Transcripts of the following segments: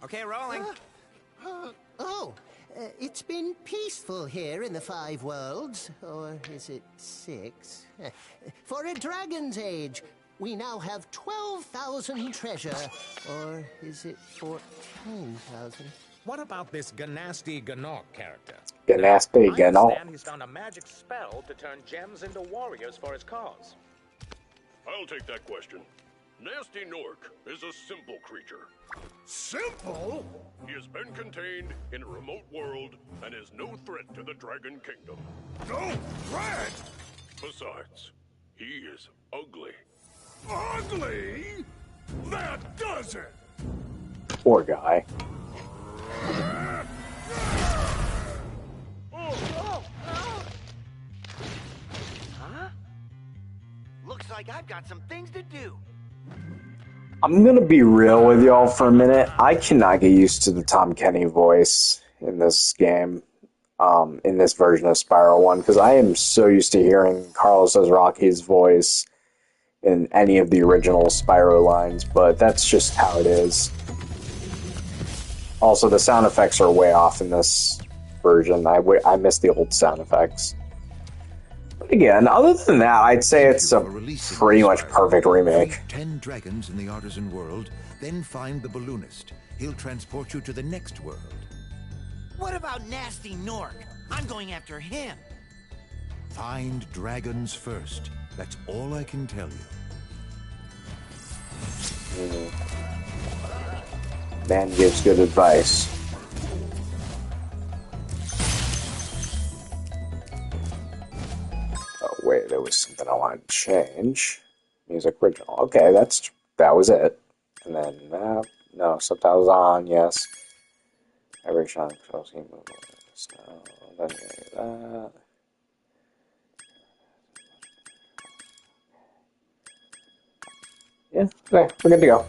Okay, rolling. It's been peaceful here in the 5 worlds, or is it 6? For a dragon's age, we now have 12,000 treasure, or is it 14,000? What about this Ganasty Ganok character? Ganasty Ganok. I understand he's found a magic spell to turn gems into warriors for his cause. I'll take that question. Nasty Nork is a simple creature. Simple? He has been contained in a remote world and is no threat to the Dragon Kingdom. No threat? Besides, he is ugly. Ugly? That does it! Poor guy. Huh? Looks like I've got some things to do. I'm gonna be real with y'all for a minute. I cannot get used to the Tom Kenny voice in this game, in this version of Spyro 1, because I am so used to hearing Carlos Rocky's voice in any of the original Spyro lines, but that's just how it is. Also, the sound effects are way off in this version. I miss the old sound effects. But again, other than that, I'd say it's a pretty much perfect remake. 10 dragons in the artisan world, then find the balloonist. He'll transport you to the next world. What about Nasty Nork? I'm going after him. Find dragons first. That's all I can tell you. Man gives good advice. Oh wait, there was something I wanted to change. Music original. Okay, that was it. And then no, subtitles on. Yes. Every shot controls game movement. No, that. Yeah, okay, we're good to go.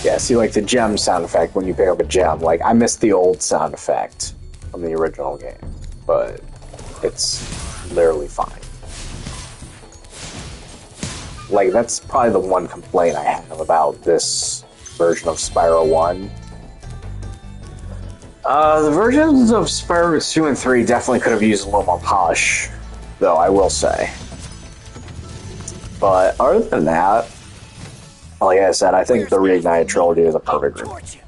Yeah, see, like the gem sound effect when you pick up a gem. Like, I miss the old sound effect from the original game, but it's literally fine. Like, that's probably the one complaint I have about this version of Spyro 1. The versions of Spyro 2 and 3 definitely could have used a little more polish, though, I will say. But other than that, like I said, I think the Reignited trilogy is a perfect remake.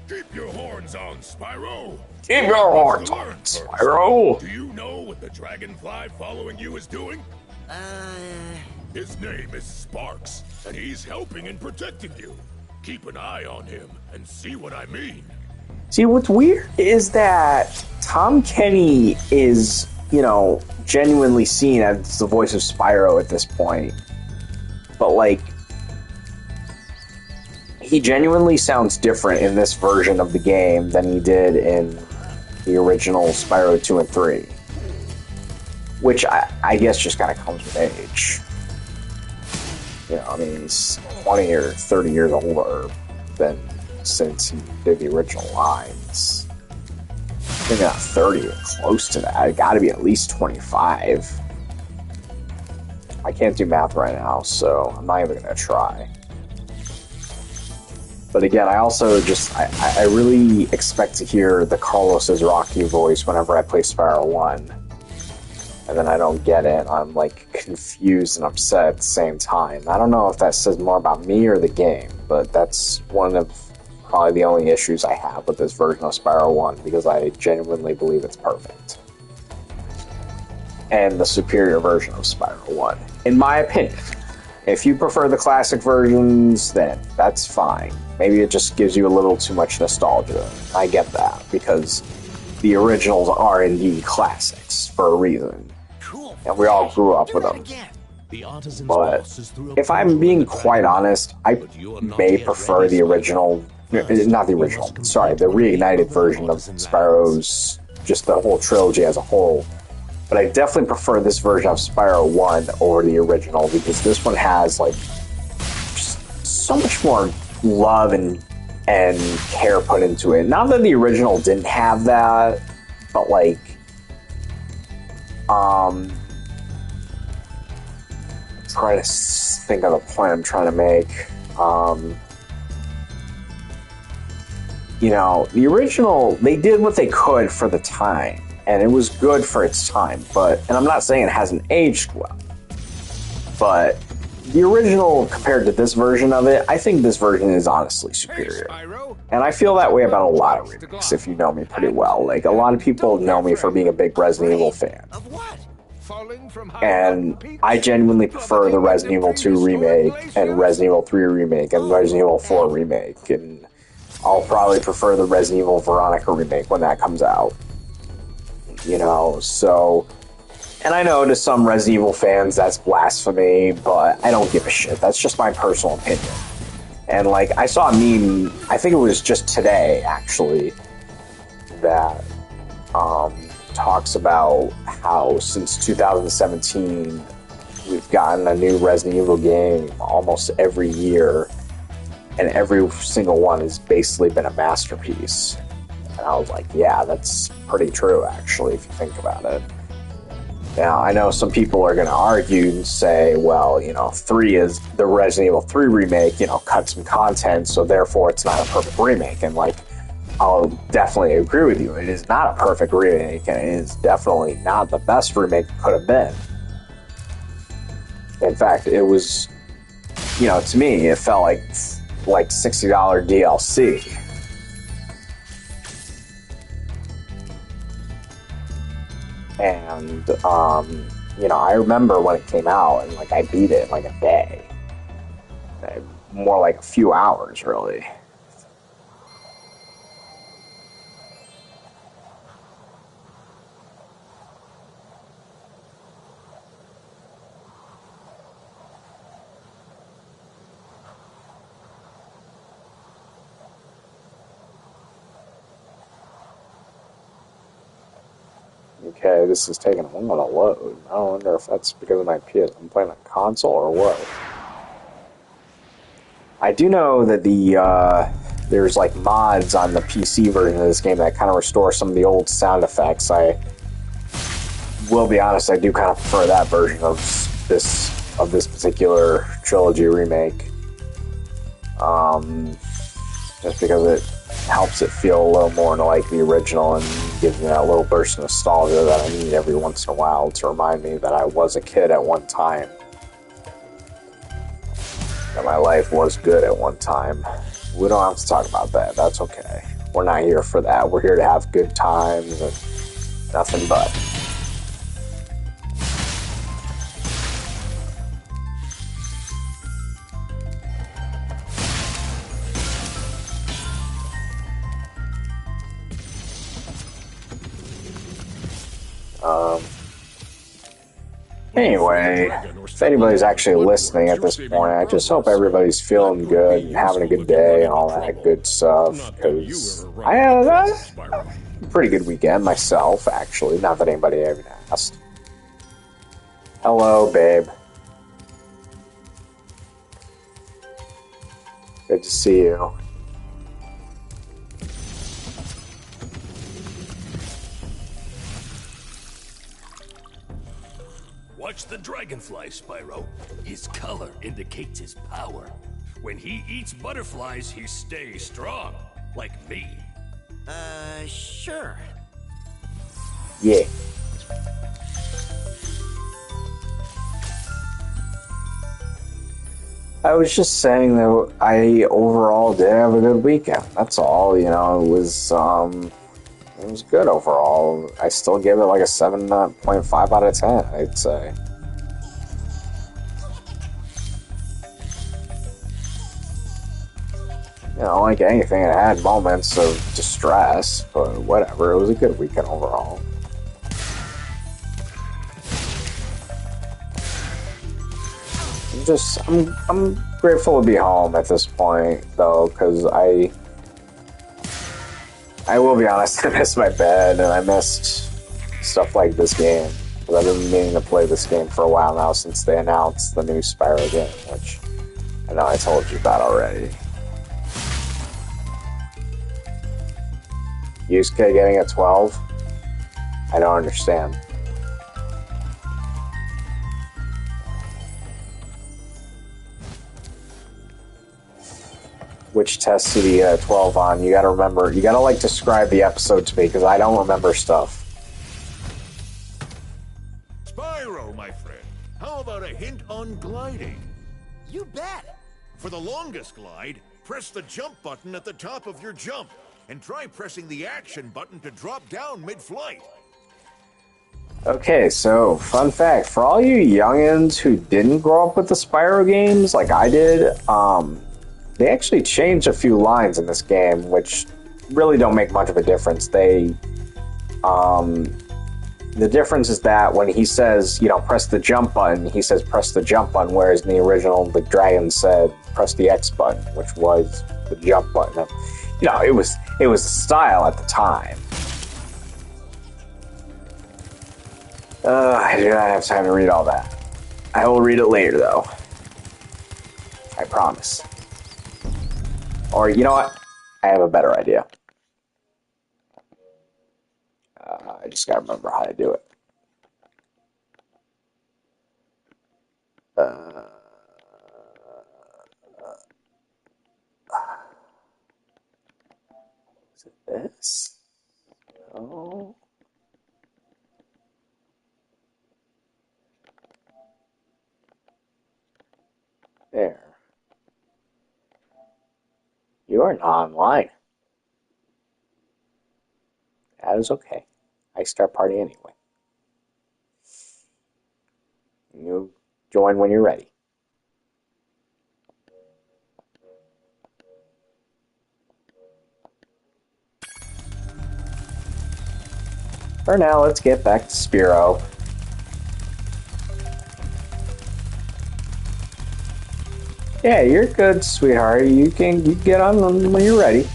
Keep your horns on, Spyro! Keep your horns on, Spyro! Do you know what the dragonfly following you is doing? His name is Sparks, and he's helping and protecting you. Keep an eye on him and see what I mean. See, what's weird is that Tom Kenny is, genuinely seen as the voice of Spyro at this point. But, like, he genuinely sounds different in this version of the game than he did in the original Spyro 2 and 3. Which I guess just kind of comes with age. He's 20 or 30 years older than since he did the original lines. Maybe not 30 or close to that. It gotta be at least 25. I can't do math right now, so I'm not even gonna try. But again, I also I really expect to hear the Carlos Rocky voice whenever I play Spyro 1. And then I don't get it. I'm, like, confused and upset at the same time. I don't know if that says more about me or the game, but that's one of probably the only issues I have with this version of Spyro 1, because I genuinely believe it's perfect. And the superior version of Spyro 1, in my opinion. If you prefer the classic versions, then that's fine. Maybe it just gives you a little too much nostalgia. I get that, because the originals are indeed classics for a reason. And we all grew up with them. But if I'm being quite honest, I may prefer the original, not the original, sorry, the reignited version of Spyro's just the whole trilogy as a whole. But I definitely prefer this version of Spyro 1 over the original because this one has like just so much more love and care put into it. Not that the original didn't have that, but like trying to think of the point I'm trying to make. You know, the original, they did what they could for the time, and it was good for its time, and I'm not saying it hasn't aged well, but the original, compared to this version of it, I think this version is honestly superior. And I feel that way about a lot of remakes, if you know me pretty well. Like, a lot of people know me for being a big Resident Evil fan. And I genuinely prefer the Resident Evil 2 remake, and Resident Evil 3 remake, and Resident Evil 4 remake, and I'll probably prefer the Resident Evil Veronica remake when that comes out. You know, so... And I know to some Resident Evil fans that's blasphemy, but I don't give a shit. That's just my personal opinion. And, like, I saw a meme, I think it was just today, actually, that talks about how since 2017 we've gotten a new Resident Evil game almost every year, and every single one has basically been a masterpiece. And I was like, yeah, that's pretty true, actually, if you think about it. Now, I know some people are going to argue and say, well, you know, 3 is the Resident Evil 3 remake, you know, cut some content, so therefore it's not a perfect remake. And, like, I'll definitely agree with you. It is not a perfect remake, and it is definitely not the best remake it could have been. In fact, it was, you know, to me, it felt like $60 DLC. And, you know, I remember when it came out, and, like, I beat it in, like, a day. More like a few hours, really. Okay, this is taking a while to load. I wonder if that's because of my PS. I'm playing on console or what. I do know that there's like mods on the PC version of this game that kind of restore some of the old sound effects. I will be honest, I do kind of prefer that version of this particular trilogy remake. Just because it helps it feel a little more like the original and gives me that little burst of nostalgia that I need every once in a while to remind me that I was a kid at one time. That my life was good at one time. We don't have to talk about that. That's okay. We're not here for that. We're here to have good times and nothing but. Anyway, if anybody's actually listening at this point, I just hope everybody's feeling good and having a good day and all that good stuff, because I had a pretty good weekend myself, actually, not that anybody even asked. Hello, babe. Good to see you. Watch the dragonfly, Spyro. His color indicates his power. When he eats butterflies, he stays strong. Like me. Sure. Yeah. I was just saying that I overall did have a good weekend. That's all, you know, it was good overall. I still give it like a 7.5 out of 10, I'd say. You know, like anything, it had moments of distress, but whatever, it was a good weekend overall. I'm grateful to be home at this point, though, because I I will be honest, I missed my bed, and I missed stuff like this game. I've been meaning to play this game for a while now since they announced the new Spyro game, which I know I told you about already. Yusuke getting a 12? I don't understand. Which test did he get a 12 on? You gotta remember, you gotta like describe the episode to me because I don't remember stuff. Spyro, my friend, how about a hint on gliding? You bet. For the longest glide, press the jump button at the top of your jump, and try pressing the action button to drop down mid-flight. Okay, so, fun fact, for all you youngins who didn't grow up with the Spyro games, like I did, they actually changed a few lines in this game, which really don't make much of a difference. The difference is that when he says, press the jump button, he says press the jump button, whereas in the original, the dragon said press the X button, which was the jump button. It was the style at the time. I do not have time to read all that. I will read it later, though. I promise. Or, you know what? I have a better idea. I just gotta remember how to do it. Is it this? No. There. You are not online. That is okay. I start party anyway. You join when you're ready. For now, let's get back to Spyro. Yeah, you're good, sweetheart. You can get on when you're ready.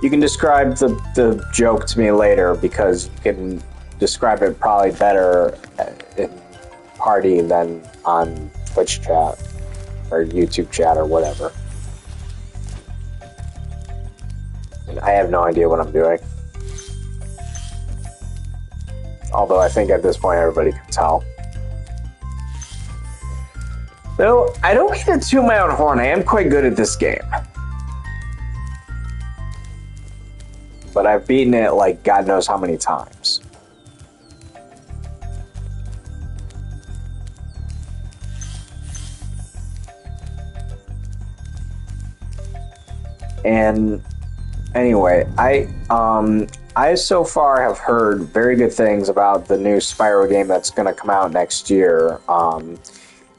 You can describe the joke to me later because you can describe it probably better in party than on Twitch chat or YouTube chat or whatever. And I have no idea what I'm doing. Although I think at this point everybody can tell. Though, I don't mean to toot my own horn, I am quite good at this game. But I've beaten it like God knows how many times. And anyway, I so far have heard very good things about the new Spyro game that's going to come out next year.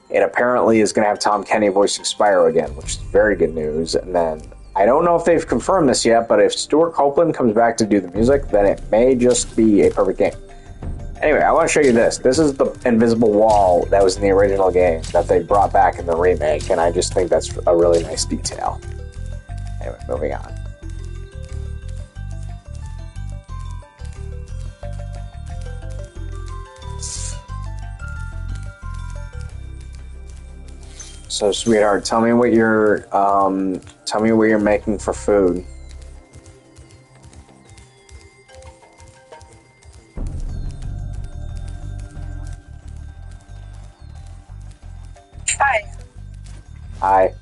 It apparently is going to have Tom Kenny voicing Spyro again, which is very good news. And then, I don't know if they've confirmed this yet, but if Stuart Copeland comes back to do the music, then it may just be a perfect game. Anyway, I want to show you this. This is the invisible wall that was in the original game that they brought back in the remake, and I just think that's a really nice detail. Anyway, moving on. So, sweetheart, tell me what you're making for food. Hi. Hi.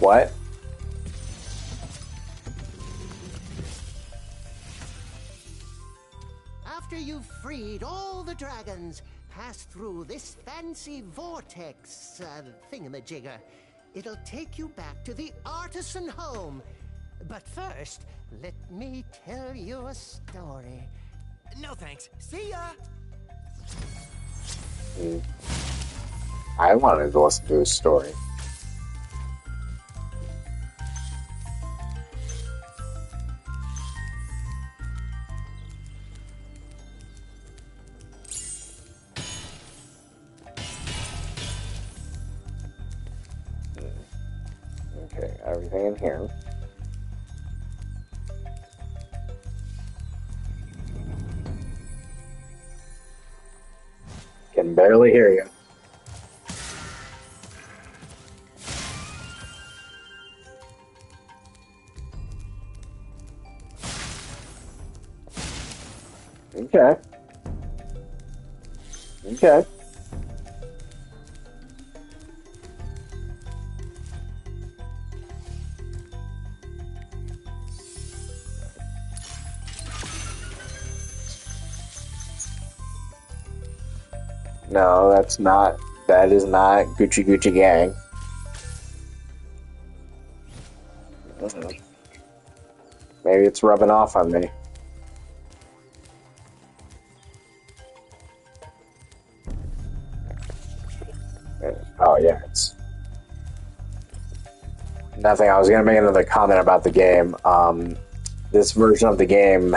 What? After you've freed all the dragons, pass through this fancy vortex thingamajigger. It'll take you back to the artisan home. But first, let me tell you a story. No thanks. See ya. I wanted to listen to his story. anything in here. Can barely hear you. Okay. Okay. No, that's not. That is not Gucci Gucci Gang. Maybe it's rubbing off on me. Oh yeah, it's nothing. I was gonna make another comment about the game. This version of the game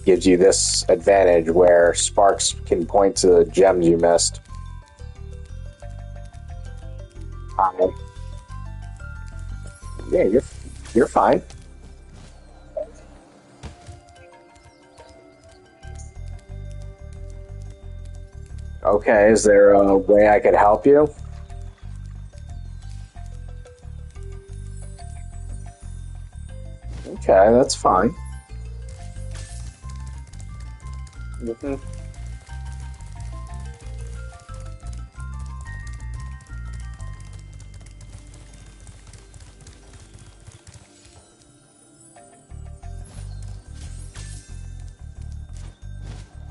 gives you this advantage where Sparks can point to the gems you missed. Hi. Yeah, you're fine. Okay, is there a way I could help you? Okay, that's fine. Mhm.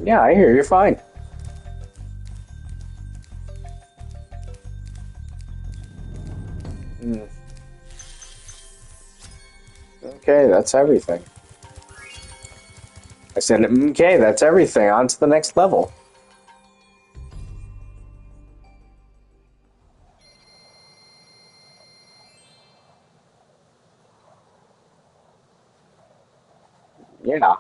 Yeah, I hear you're fine. Mm. Okay, that's everything. I said, okay, that's everything. On to the next level. Yeah.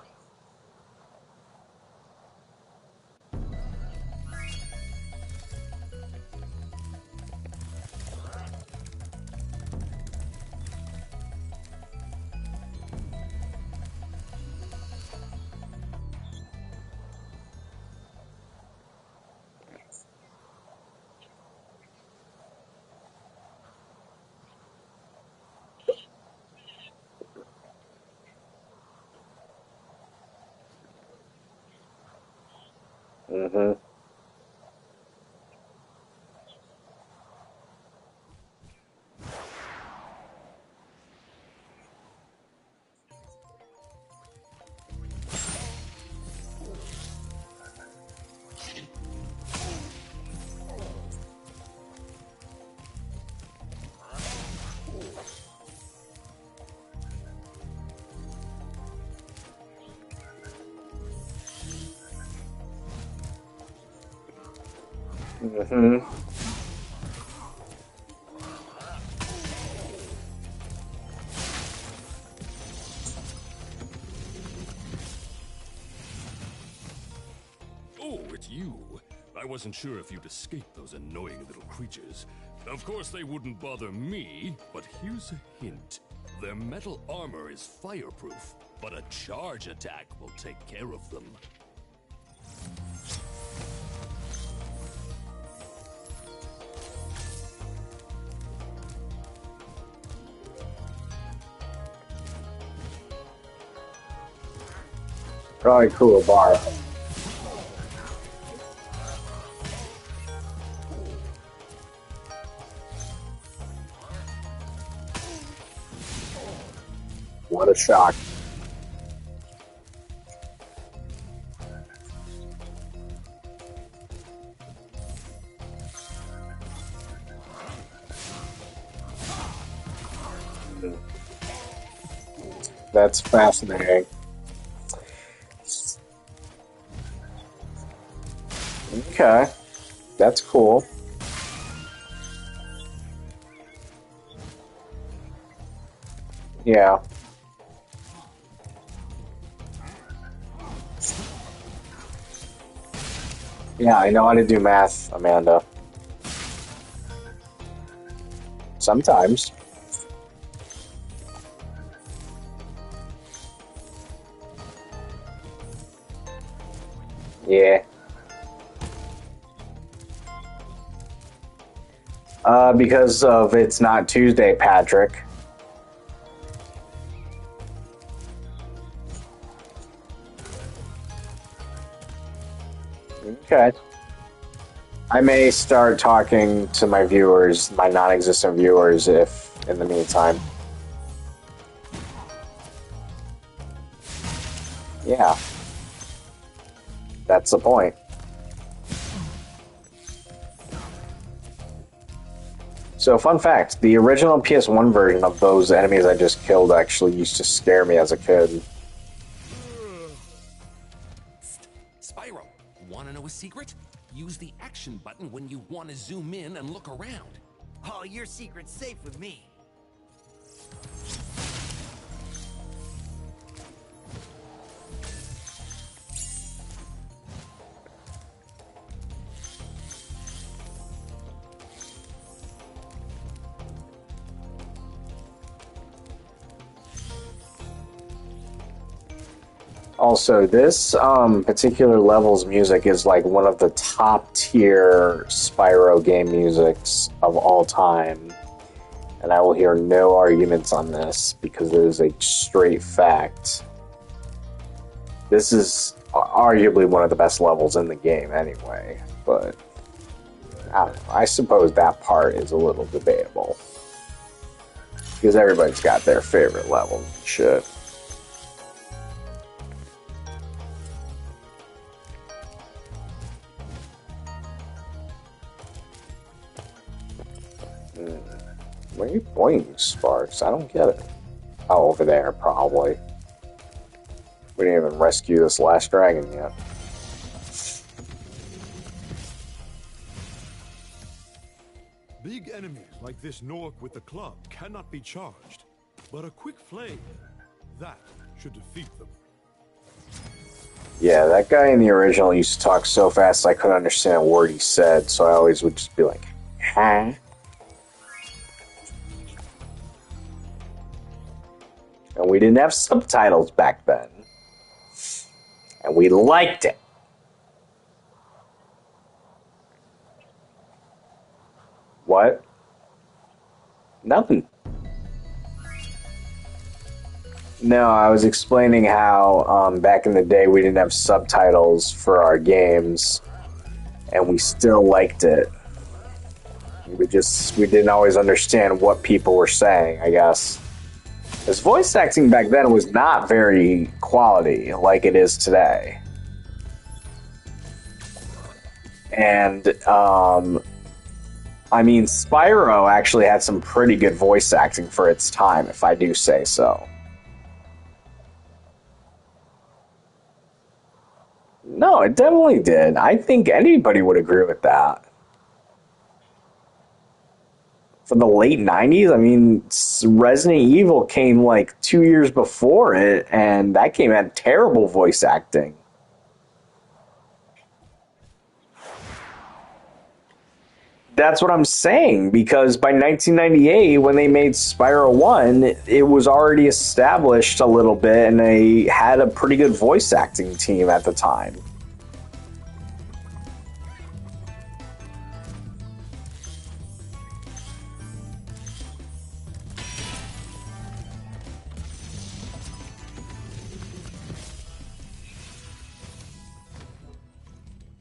Mm-hmm. Mm-hmm. Oh, it's you. I wasn't sure if you'd escape those annoying little creatures. Of course, they wouldn't bother me, but here's a hint. Their metal armor is fireproof, but a charge attack will take care of them. Probably cool bar. What a shock. That's fascinating. Okay. That's cool. Yeah. Yeah, I know how to do math, Amanda. Sometimes. Yeah. Because of it's not Tuesday, Patrick. Okay. I may start talking to my viewers, my non-existent viewers, if in the meantime. Yeah. That's the point. So, fun fact, the original PS1 version of those enemies I just killed actually used to scare me as a kid. Spyro, want to know a secret? Use the action button when you want to zoom in and look around. Oh, your secret's safe with me. Also, this particular level's music is like one of the top tier Spyro game musics of all time. And I will hear no arguments on this because it is a straight fact. This is arguably one of the best levels in the game anyway, but I don't know. I suppose that part is a little debatable. Because everybody's got their favorite level and shit. Where are you pointing, Sparks? I don't get it. Oh, over there, probably. We didn't even rescue this last dragon yet. Big enemies like this Nork with the club cannot be charged, but a quick flame, that should defeat them. Yeah, that guy in the original used to talk so fast I couldn't understand a word he said, so I always would just be like, huh? And we didn't have subtitles back then. And we liked it. What? Nothing. No, I was explaining how back in the day we didn't have subtitles for our games, and we still liked it. We didn't always understand what people were saying, I guess. His voice acting back then was not very quality like it is today. And, I mean, Spyro actually had some pretty good voice acting for its time, if I do say so. No, it definitely did. I think anybody would agree with that. From the late 90s, I mean, Resident Evil came like 2 years before it, and that game had terrible voice acting. That's what I'm saying, because by 1998, when they made Spyro 1, it was already established a little bit, and they had a pretty good voice acting team at the time.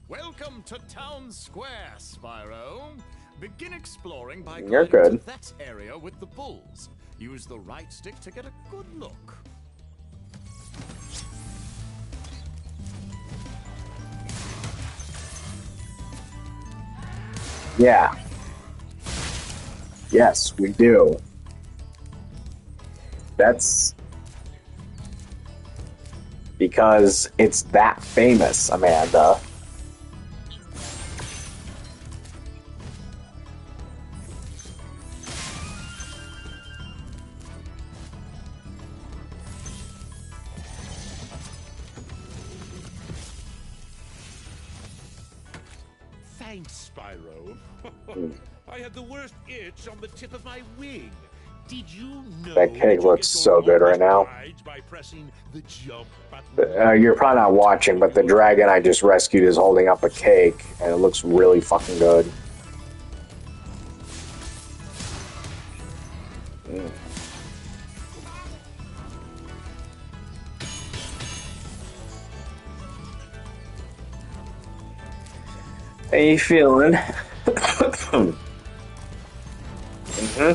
Welcome to Town Square, Spyro. Begin exploring by You're going good. to that area with the bulls. Use the right stick to get a good look. Yeah. Yes, we do. That's because it's that famous, Amanda. Thanks, Spyro. I had the worst itch on the tip of my wing. Did you know That cake you looks get so the good right now. rides by pressing the jump button? You're probably not watching, but the dragon I just rescued is holding up a cake, and it looks really fucking good. Mm. How you feeling? Mm-hmm.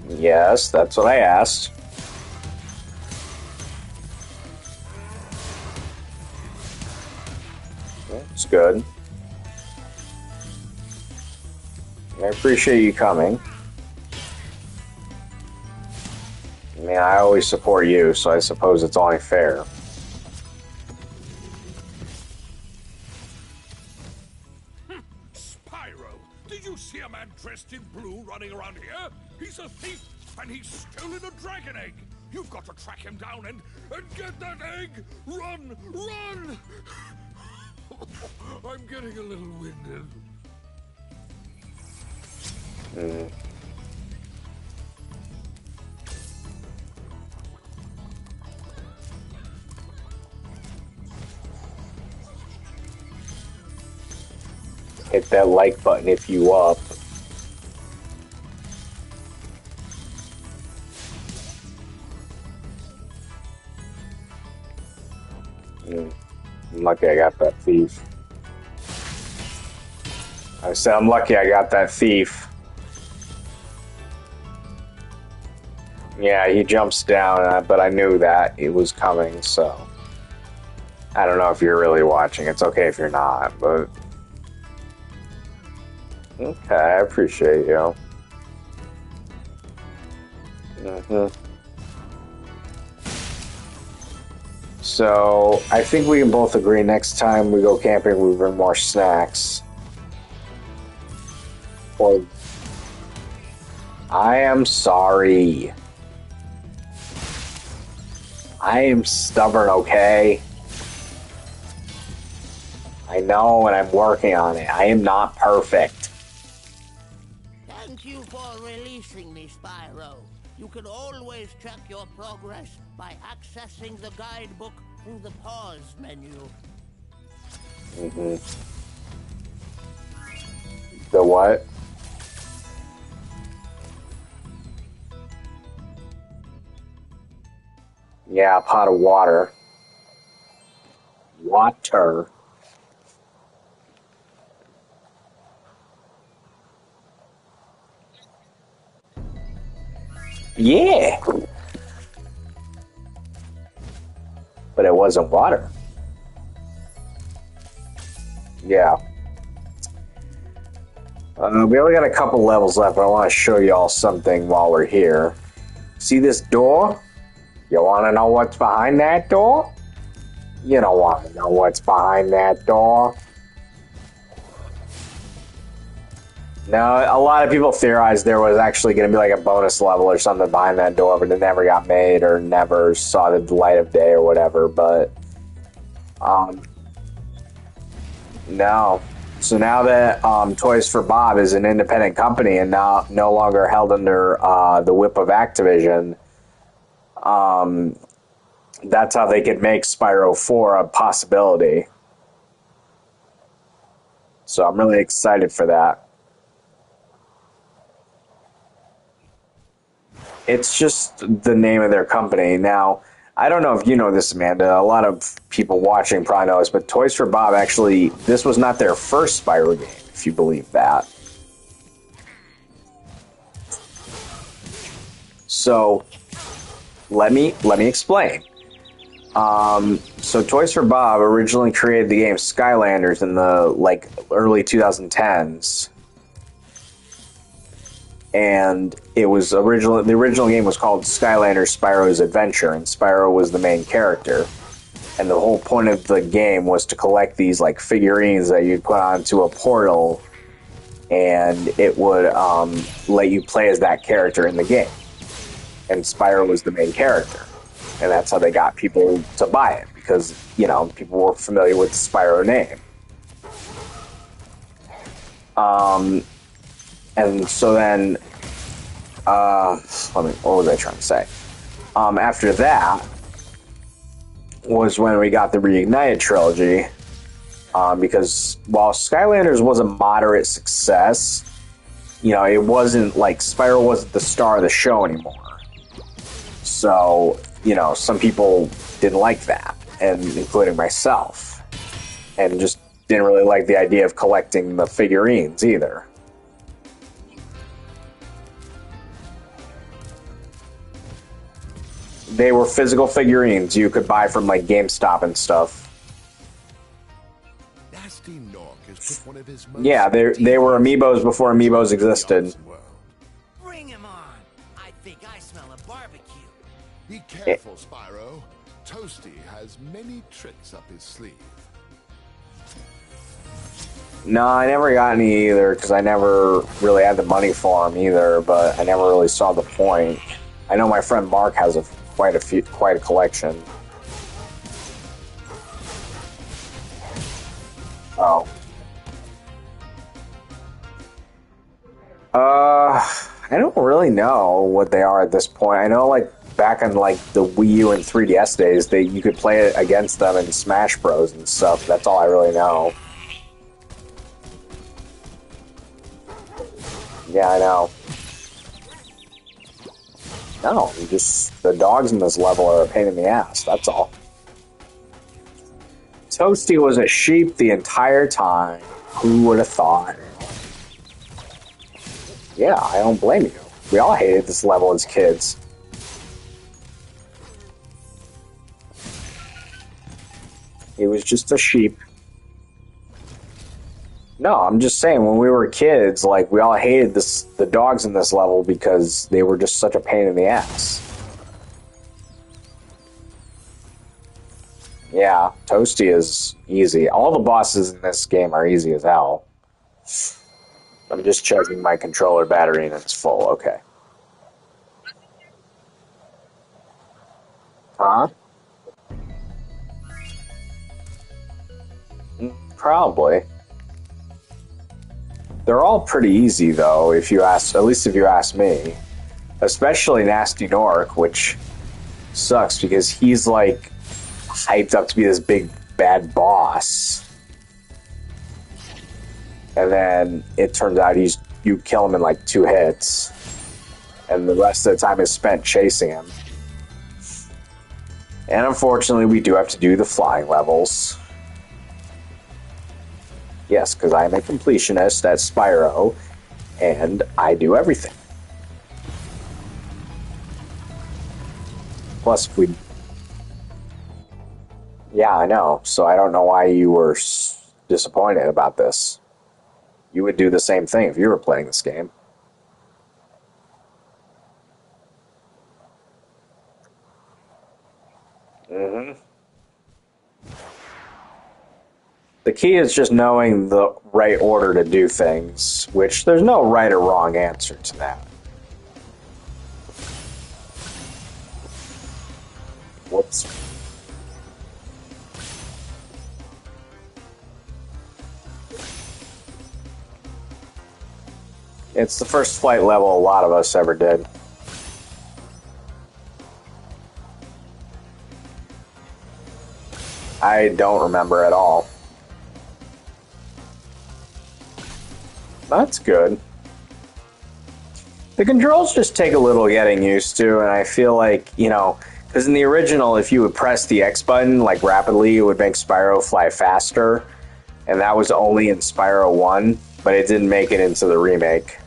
Yes, that's what I asked. It's good. I appreciate you coming. I mean, I always support you, so I suppose it's only fair. Spyro, did you see a man dressed in blue running around here? He's a thief, and he's stolen a dragon egg. You've got to track him down and get that egg. Run, run! I'm getting a little winded. Hit that like button if you up. I'm lucky I got that thief. I said I'm lucky I got that thief. Yeah, he jumps down, but I knew that it was coming, so... I don't know if you're really watching. It's okay if you're not, but... Okay, I appreciate you. So, I think we can both agree next time we go camping we bring more snacks. Or... I am sorry. I am stubborn, okay? I know, and I'm working on it. I am not perfect. Thank you for releasing me, Spyro. You can always check your progress by accessing the guidebook through the pause menu. The what? Yeah, a pot of water. Water. Yeah. But it wasn't water. Yeah. We only got a couple levels left, but I want to show you all something while we're here. See this door? You want to know what's behind that door? You don't want to know what's behind that door. No, a lot of people theorized there was actually going to be like a bonus level or something behind that door, but it never got made or never saw the light of day or whatever, but... no. So now that Toys for Bob is an independent company and now no longer held under the whip of Activision, that's how they could make Spyro 4 a possibility. So I'm really excited for that. It's just the name of their company. Now, I don't know if you know this, Amanda. A lot of people watching probably know this, but Toys for Bob actually, this was not their first Spyro game, if you believe that. So, let me explain. So Toys for Bob originally created the game Skylanders in the early 2010s. And it was the original game was called Skylanders Spyro's Adventure, and Spyro was the main character. And the whole point of the game was to collect these figurines that you'd put onto a portal, and it would let you play as that character in the game. And Spyro was the main character. And that's how they got people to buy it, because, people were familiar with the Spyro name. And so then, what was I trying to say? After that was when we got the Reignited trilogy, because while Skylanders was a moderate success, you know, it wasn't like Spyro wasn't the star of the show anymore. So, you know, some people didn't like that, and including myself, and just didn't really like the idea of collecting the figurines either. They were physical figurines you could buy from like GameStop and stuff. Nasty Nork has put one of his most Yeah, they were amiibos before amiibos existed. Bring him on. I think I smell a barbecue. Be careful, Spyro. Toasty has many tricks up his sleeve. No, I never got any either because I never really had the money for them either. But I never really saw the point. I know my friend Mark has quite a collection. Oh. I don't really know what they are at this point. I know, like, back in, like, the Wii U and 3DS days, you could play it against them in Smash Bros. And stuff. That's all I really know. Yeah, I know. No, the dogs in this level are a pain in the ass, that's all. Toasty was a sheep the entire time. Who would have thought? Yeah, I don't blame you. We all hated this level as kids. He was just a sheep. No, I'm just saying, when we were kids, like, we all hated the dogs in this level because they were just such a pain in the ass. Yeah, Toasty is easy. All the bosses in this game are easy as hell. I'm just checking my controller battery and it's full. Okay. Huh? Probably. They're all pretty easy, though, if you ask, at least if you ask me. Especially Nasty Nork, which sucks because he's, like, hyped up to be this big, bad boss. And then it turns out you kill him in, like, 2 hits. And the rest of the time is spent chasing him. And unfortunately, we do have to do the flying levels. Yes, because I'm a completionist at Spyro, and I do everything. Plus, yeah, I know, so I don't know why you were disappointed about this. You would do the same thing if you were playing this game. Mm-hmm. The key is just knowing the right order to do things, which there's no right or wrong answer to that. Whoops. It's the first flight level a lot of us ever did. I don't remember at all. That's good. The controls just take a little getting used to, and I feel like, you know, because in the original, if you would press the X button, like, rapidly, it would make Spyro fly faster, and that was only in Spyro 1, but it didn't make it into the remake.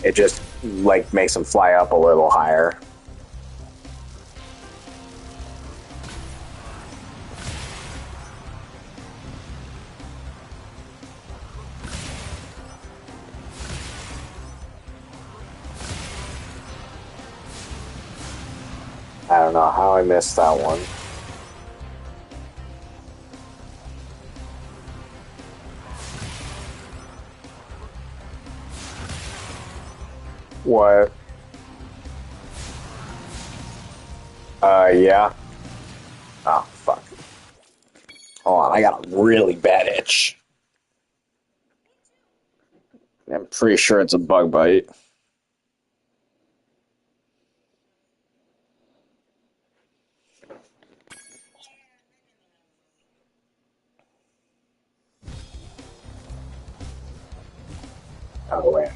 It just, like, makes him fly up a little higher. I don't know how I missed that one. What? Yeah. Oh, fuck. Hold on, I got a really bad itch. I'm pretty sure it's a bug bite. Oh, wait.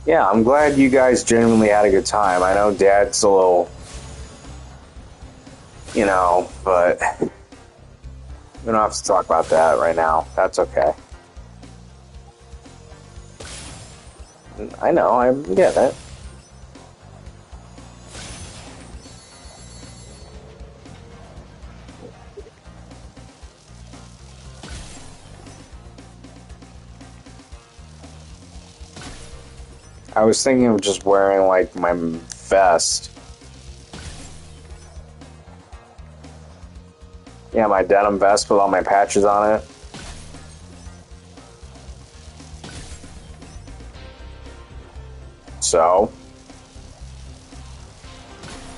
Yeah, I'm glad you guys genuinely had a good time. I know Dad's a little, you know, but we don't have to talk about that right now. That's okay. I know, I get it. I was thinking of just wearing, like, my vest. Yeah, my denim vest with all my patches on it. So,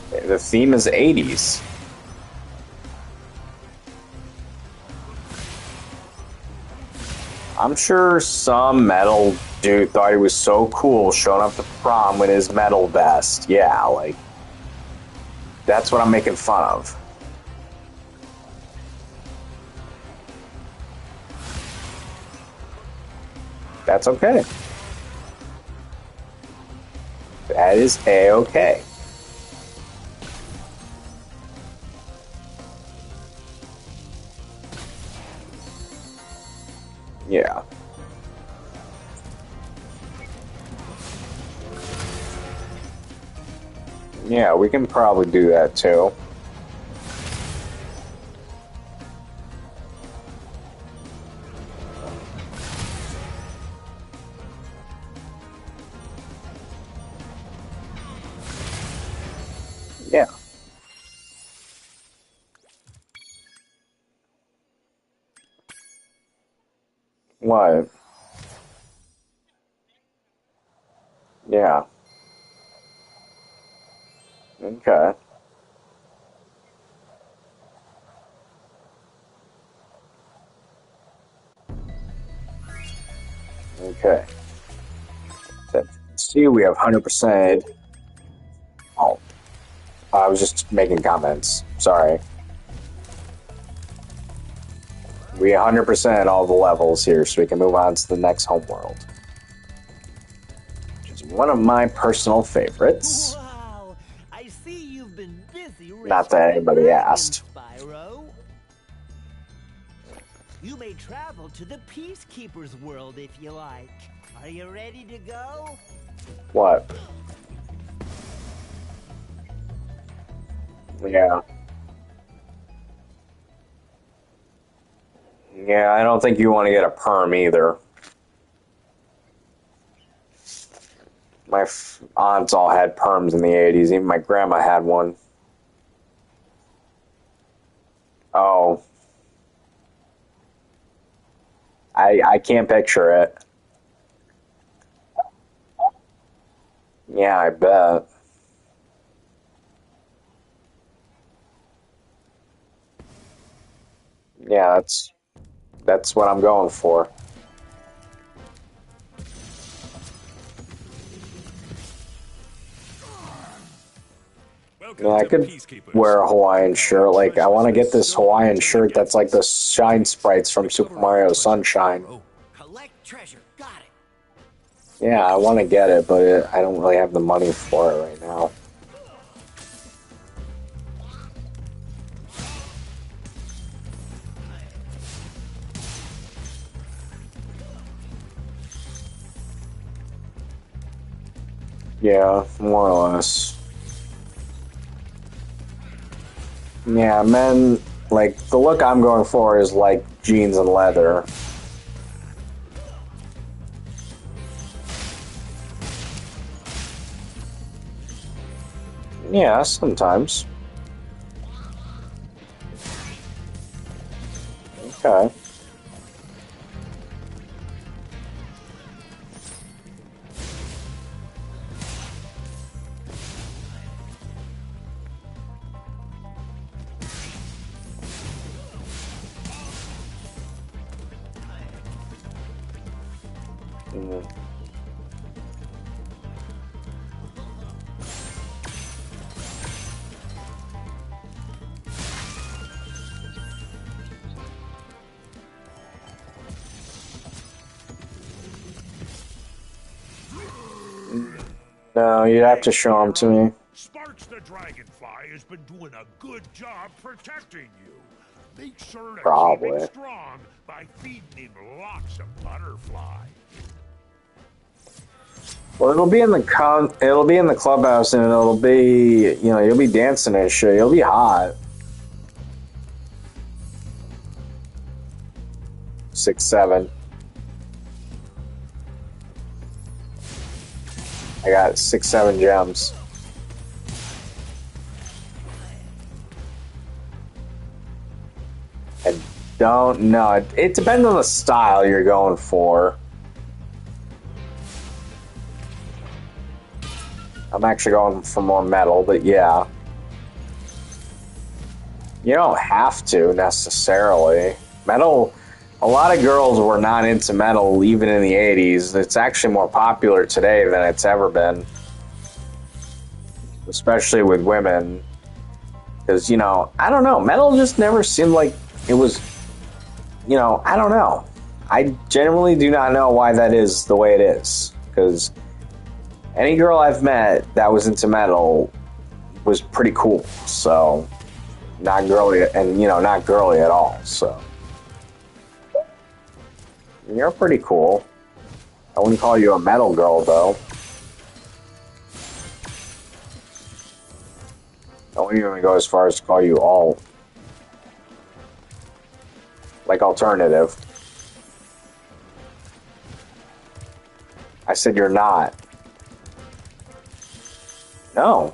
the theme is 80s. I'm sure some metal dude thought he was so cool showing up to prom with his metal vest. Yeah, like, that's what I'm making fun of. That's okay. That is A-okay. Yeah. Yeah, we can probably do that too. Yeah. What? Yeah. Okay. Okay. Let's see, we have 100%. Oh, I was just making comments. Sorry. We 100% all the levels here, so we can move on to the next homeworld. Which is one of my personal favorites. Wow! I see you've been busy. Not that anybody asked. Spyro. You may travel to the Peacekeeper's world if you like. Are you ready to go? What? Yeah. Yeah, I don't think you want to get a perm either. My aunts all had perms in the 80s. Even my grandma had one. Oh. I can't picture it. Yeah, I bet. Yeah, that's what I'm going for. Yeah, I could wear a Hawaiian shirt. Like, I want to get this Hawaiian shirt that's like the shine sprites from Super Mario Sunshine. Collect treasure. Got it. Yeah, I want to get it, but I don't really have the money for it right now. Yeah, more or less. Yeah, men, like, the look I'm going for is like jeans and leather. Yeah, sometimes. Okay. No, you'd have to show them to me. Sparks the Dragonfly has been doing a good job protecting you. Make sure to Probably. keep him strong by feeding him lots of butterfly. Well, it'll be in the clubhouse, and it'll be, you know, you'll be dancing and shit. You'll be hot. 6, 7. I got 6, 7 gems. I don't know. It depends on the style you're going for. I'm actually going for more metal, but yeah. You don't have to necessarily. Metal, a lot of girls were not into metal even in the 80s. It's actually more popular today than it's ever been. Especially with women. Because, you know, I don't know. Metal just never seemed like it was, you know, I don't know. I genuinely do not know why that is the way it is. Because any girl I've met that was into metal was pretty cool. So, not girly, and, you know, not girly at all. So, you're pretty cool. I wouldn't call you a metal girl, though. I wouldn't even go as far as to call you alt. Like alternative. I said you're not. No.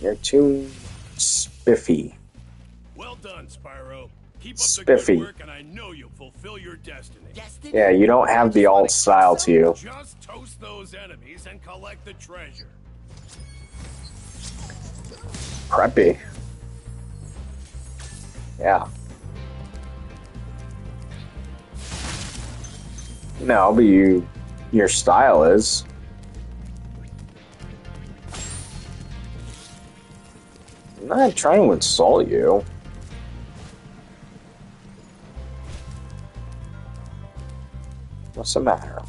You're too spiffy. Well done, Spyro. Keep up Spiffy. the good work, and I know you'll fulfill your destiny. Yeah, you don't have the alt style to you. Just toast those enemies and collect the treasure. Preppy. Yeah. No, but your style is. I'm not trying to insult you. What's the matter?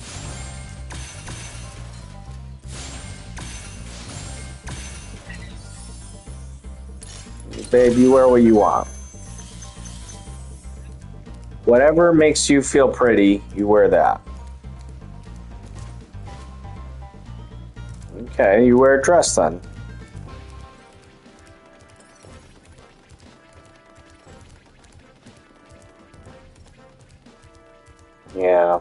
Babe, you wear what you want. Whatever makes you feel pretty, you wear that. Okay, you wear a dress then. Yeah.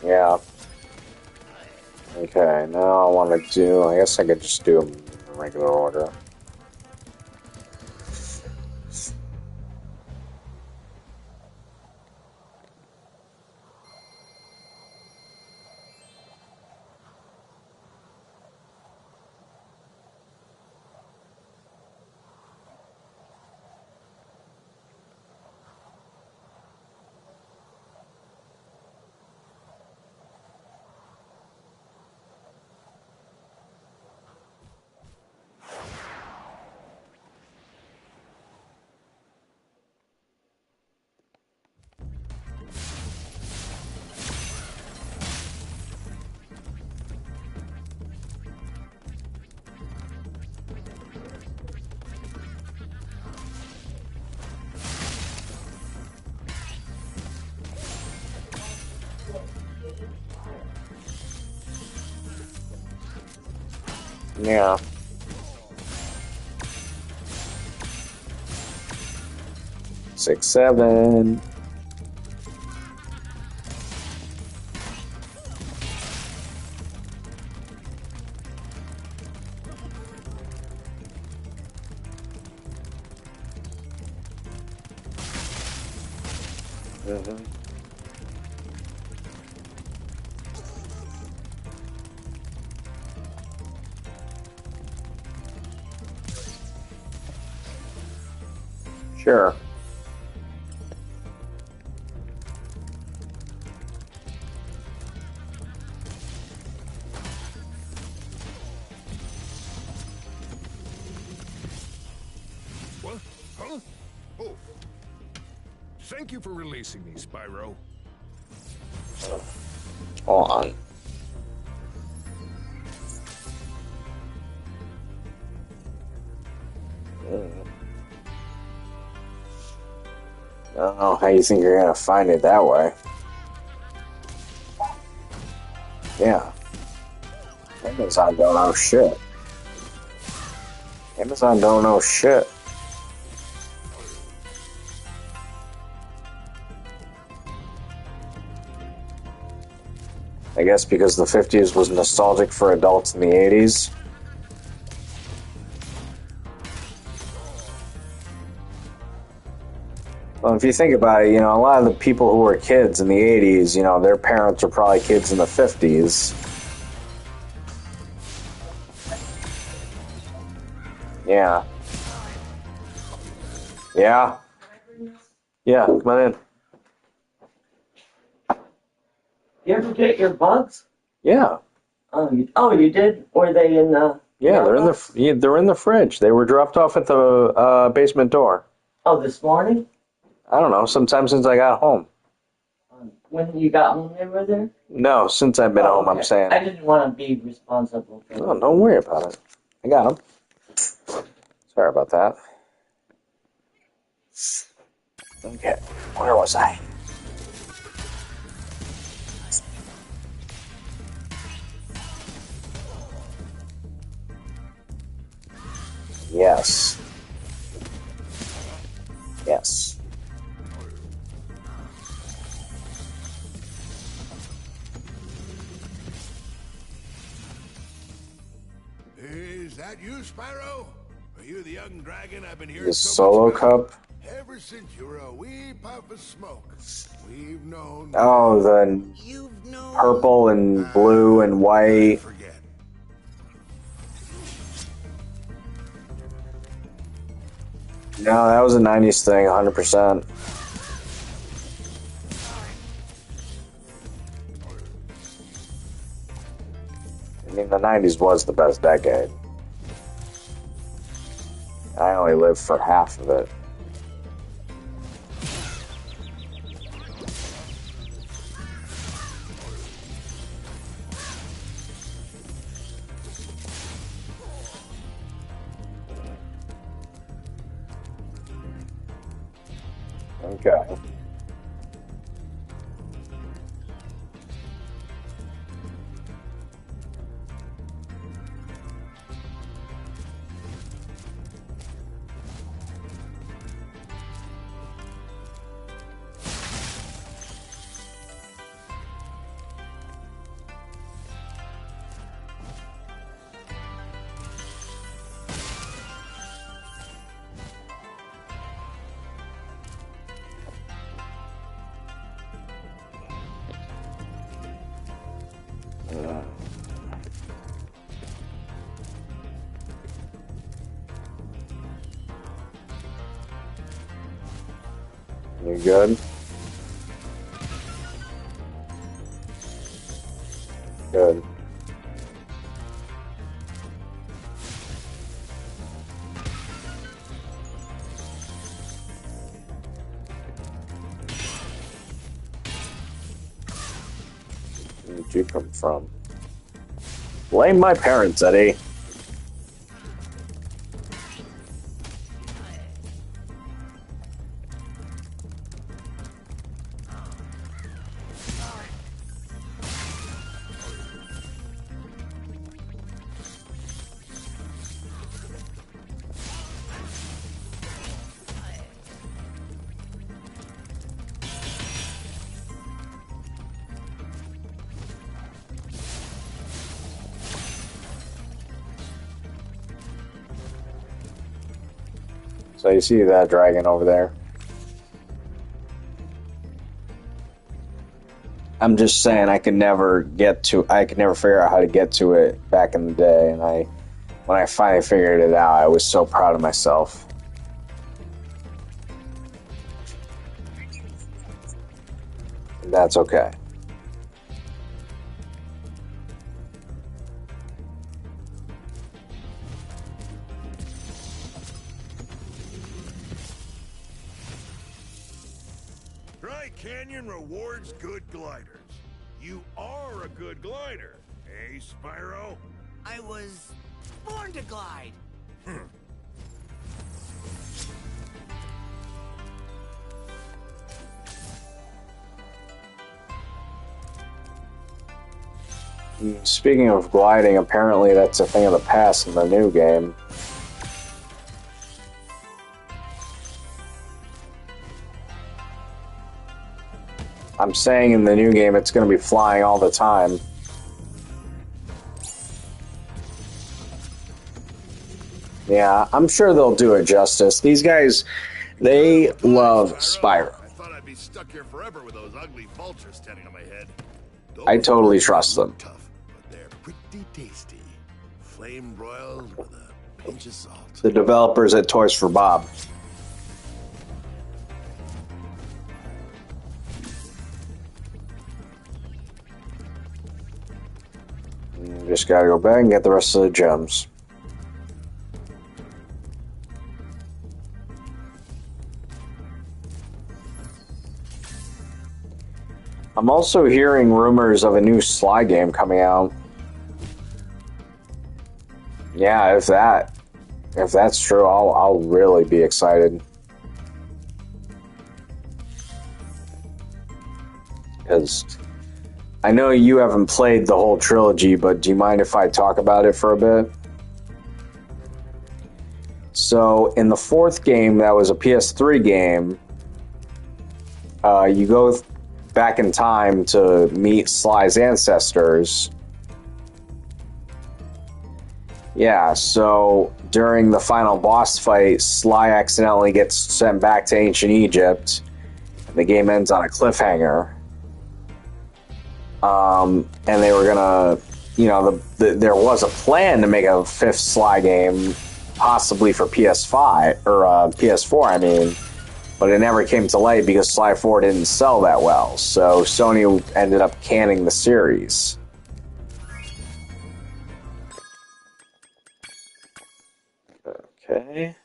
Yeah. Okay, now I want to do, I guess I could just do them in regular order. Yeah. Six, 7. Sure. What? Huh? Oh. Thank you for releasing me, Spyro. Hold on. I don't know how you think you're gonna find it that way. Yeah. Amazon don't know shit. Amazon don't know shit. I guess because the 50s was nostalgic for adults in the 80s. Well, if you think about it, a lot of the people who were kids in the 80s, their parents were probably kids in the 50s. Yeah. Yeah. Yeah, come on in. You ever get your bugs? Yeah. Oh, you did? Were they in the... Yeah, they're in the fridge. They were dropped off at the basement door. Oh, this morning? I don't know, sometime since I got home. When you got home, they were there? No, since I've been home, okay. I'm saying. I didn't want to be responsible for Oh, don't worry about it. I got them. Sorry about that. Okay, where was I? Yes. Yes. Is that you, Spyro? Are you the young dragon I've been hearing The so solo much about? cup. Ever since you were a wee puff of smoke, we've known... Oh, the purple and blue and white. No, that was a 90s thing, 100%. I mean, the 90s was the best decade. I only lived for half of it. Okay. You good? Good. Where did you come from? Blame my parents, Eddie. So you see that dragon over there? I'm just saying I could never figure out how to get to it back in the day, and when I finally figured it out, I was so proud of myself. That's okay. Dry Canyon rewards good gliders. You are a good glider, eh, Spyro? I was born to glide. Speaking of gliding, apparently that's a thing of the past in the new game. I'm saying in the new game it's going to be flying all the time. Yeah, I'm sure they'll do it justice. These guys, they love Spyro. I thought I'd be stuck here forever with those ugly vultures standing on my head. I totally trust them. Tough, but they're pretty tasty. Flame broiled with a pinch of salt. The developers at Toys for Bob. Just gotta go back and get the rest of the gems. I'm also hearing rumors of a new Sly game coming out. Yeah, if that's true, I'll really be excited. Because I know you haven't played the whole trilogy, but do you mind if I talk about it for a bit? So, in the fourth game, that was a PS3 game, you go back in time to meet Sly's ancestors. Yeah, so during the final boss fight, Sly accidentally gets sent back to ancient Egypt, and the game ends on a cliffhanger. And they were gonna, there was a plan to make a fifth Sly game, possibly for PS5 or PS4. I mean, but it never came to light because Sly 4 didn't sell that well. So Sony ended up canning the series. Okay.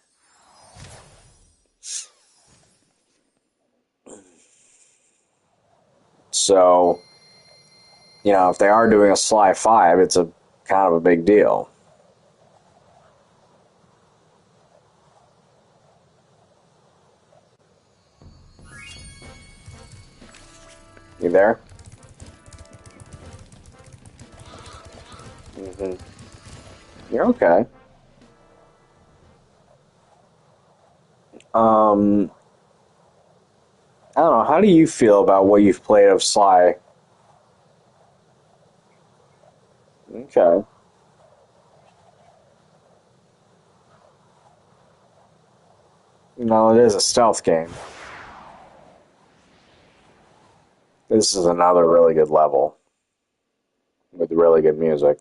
So, if they are doing a Sly 5, it's a kind of a big deal. You there? Mm-hmm. You're okay. I don't know. How do you feel about what you've played of Sly? Okay. No, it is a stealth game. This is another really good level with really good music.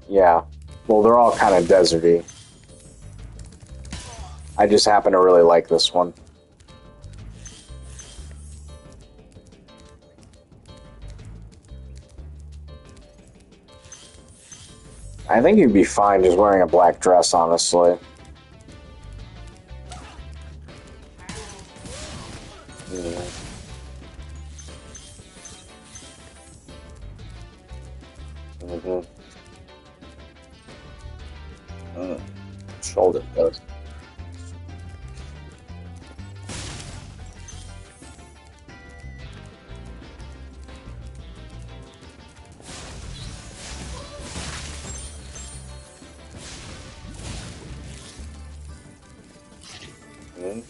Yeah. Well, they're all kind of deserty. I just happen to really like this one. I think you'd be fine just wearing a black dress, honestly. Yeah. Mm-hmm. Shoulder goes. Mm-hmm.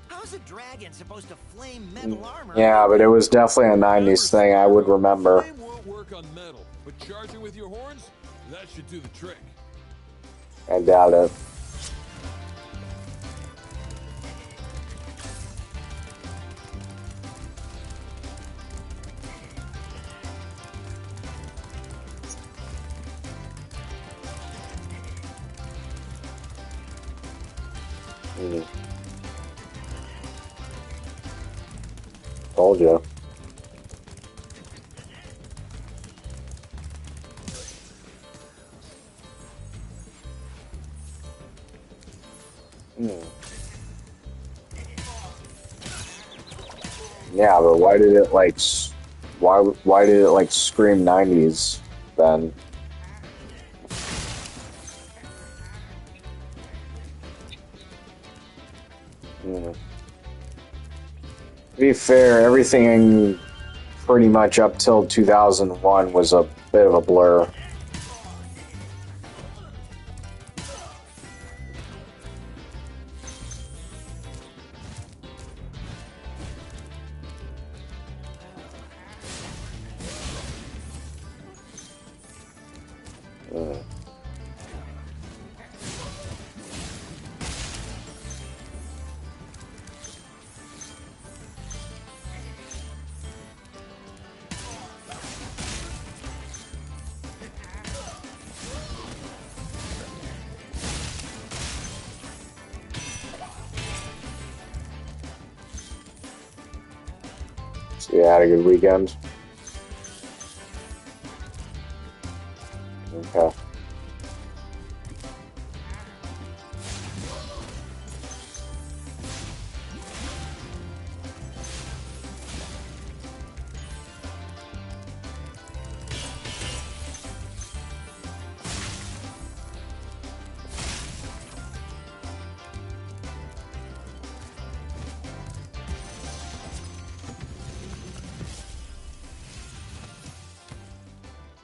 How How's a dragon supposed to flame metal armor? Yeah, but it was definitely a 90s thing, I would remember. Flame won't work on metal, but charging with your horns, that should do the trick. I doubt it. Told you. Yeah, but why did it like why did it like scream 90s then? To be fair, everything pretty much up till 2001 was a bit of a blur. So you had a good weekend? Okay.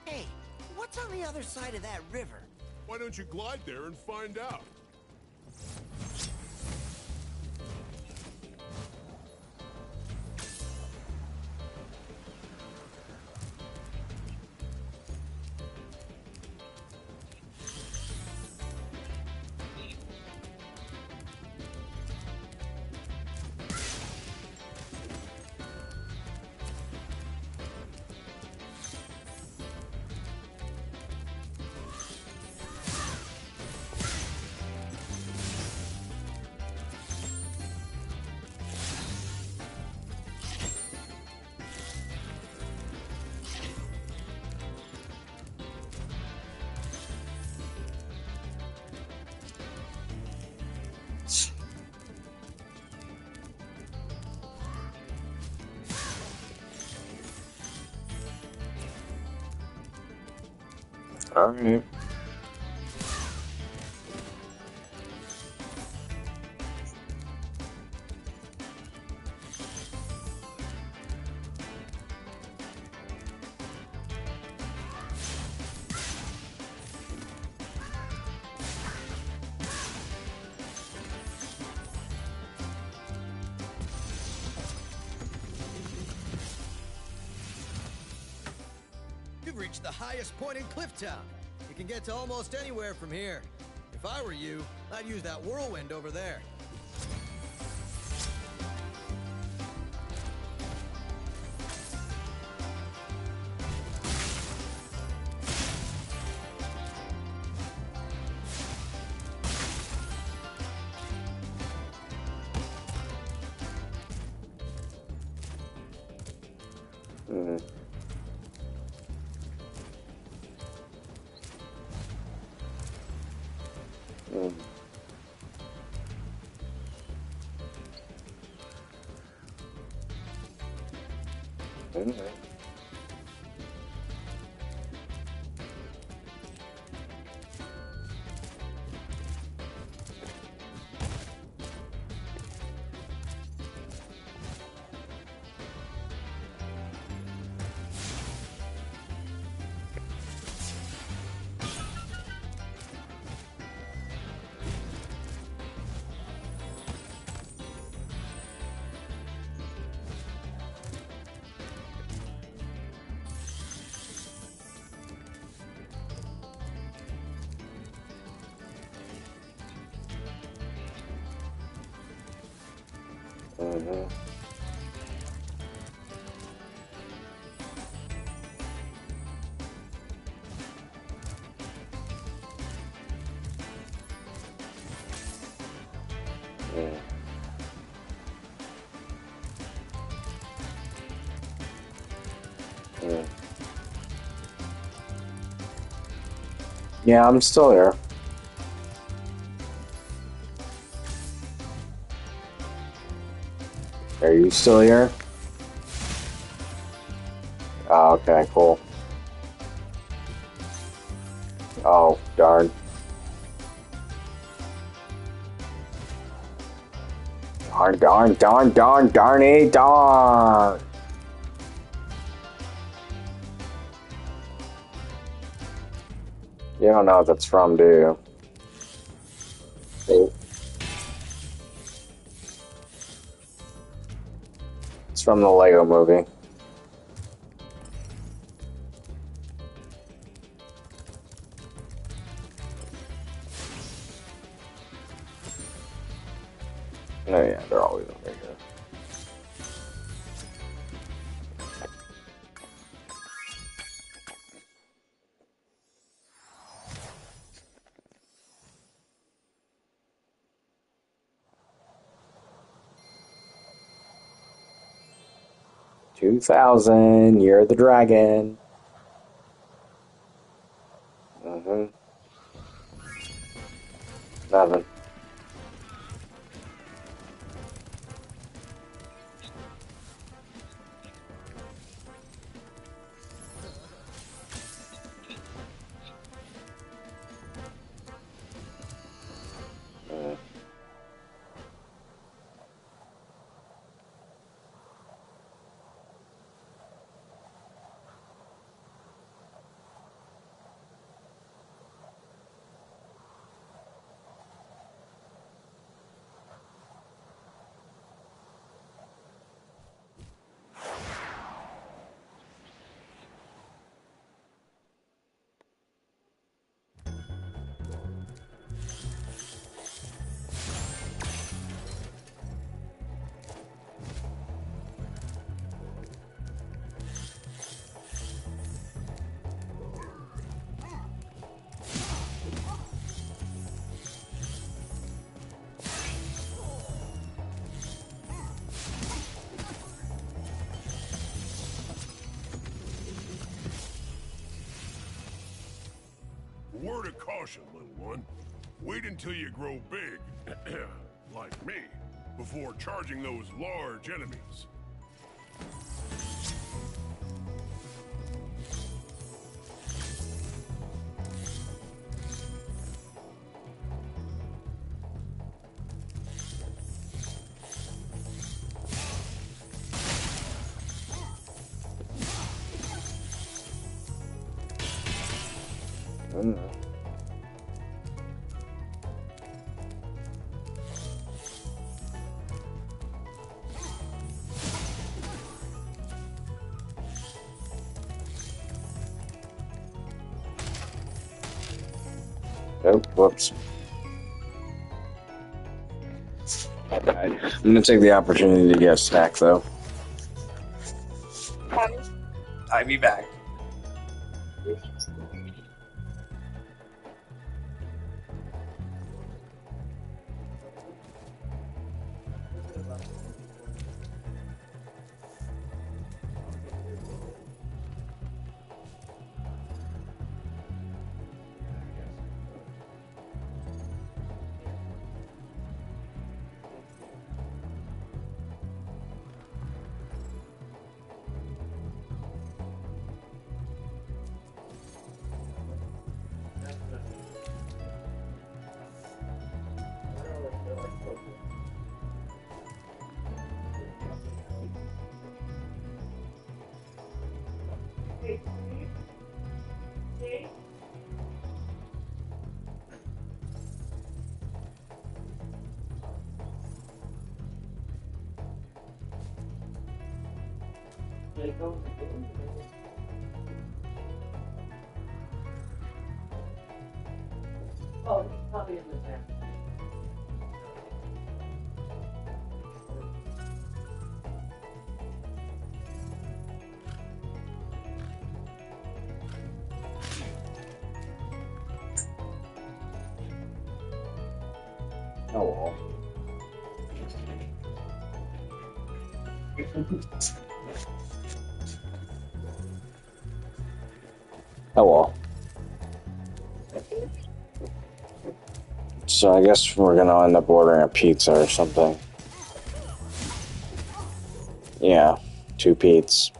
Hey, what's on the other side of that river? Why don't you glide there and find out? All right. You've reached the highest point in Clifftown. You can get to almost anywhere from here. If I were you, I'd use that whirlwind over there. Mm-hmm. Yeah, I'm still here. Are you still here? Oh, okay, cool. Oh, darn. Darn it, darn. You don't know what that's from, do you? It's from the Lego movie. Oh yeah, they're always over here. $2,000, Year of the Dragon. Mm-hmm. Nothing. Word of caution, little one. Wait until you grow big, like me, before charging those large enemies. Oh, whoops. I'm gonna take the opportunity to get a snack, though. I'll be back. Oh, it's probably in the back. Oh well. Oh well. So I guess we're gonna end up ordering a pizza or something. Yeah, 2 pizzas.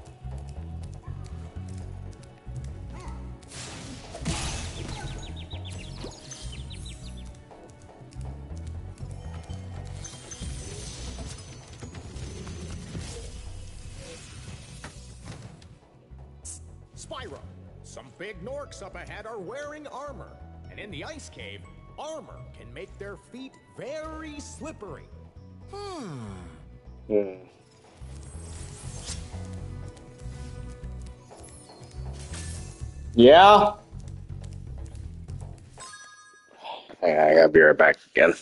Spyro, some big Norks up ahead are wearing armor, and in the ice cave, armor can make their feet very slippery. Yeah? Hang on, I gotta be right back again.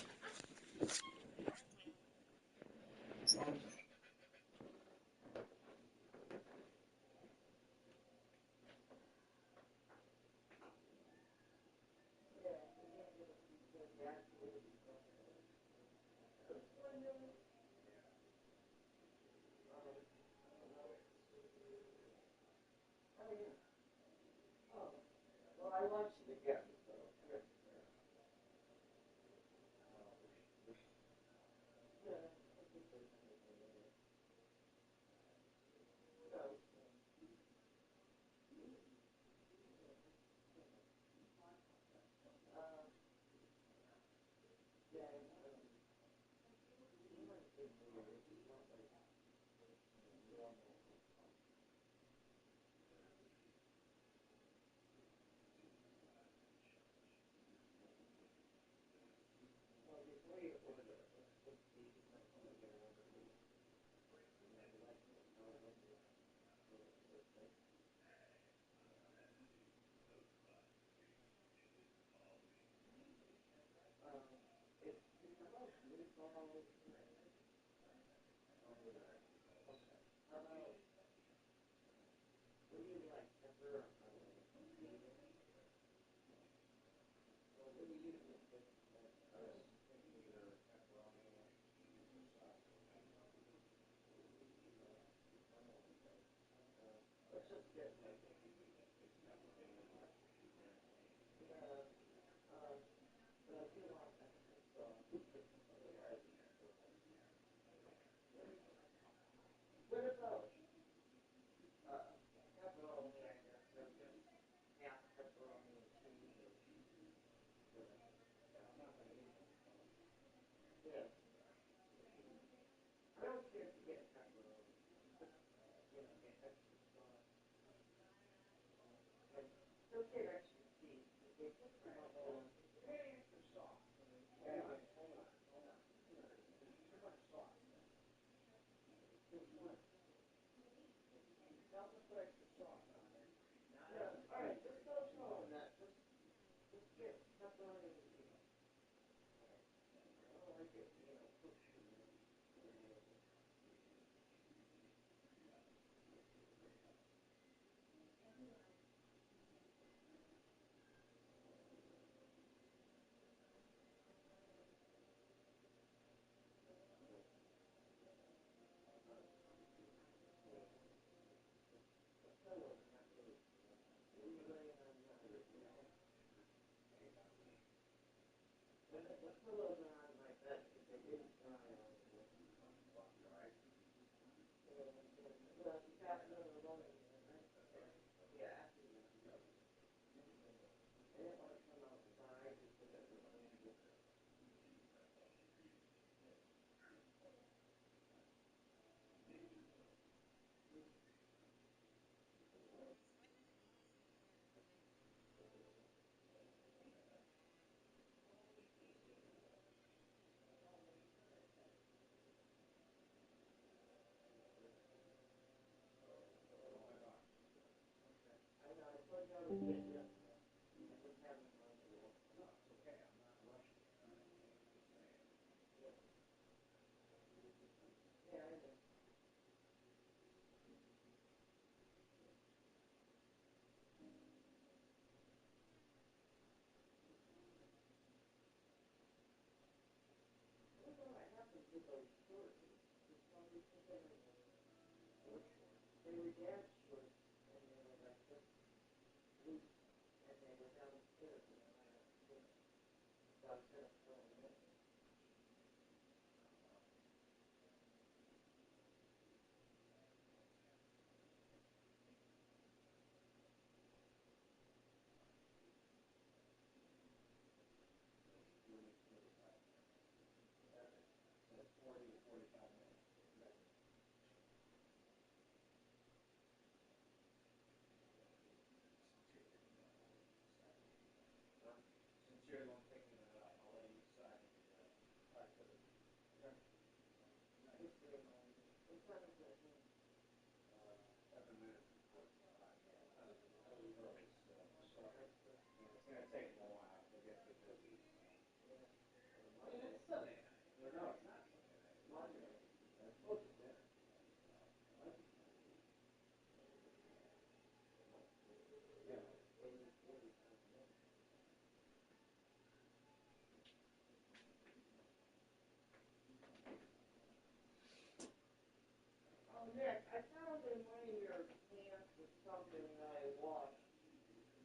Nick, I found in one of your pants or something that I washed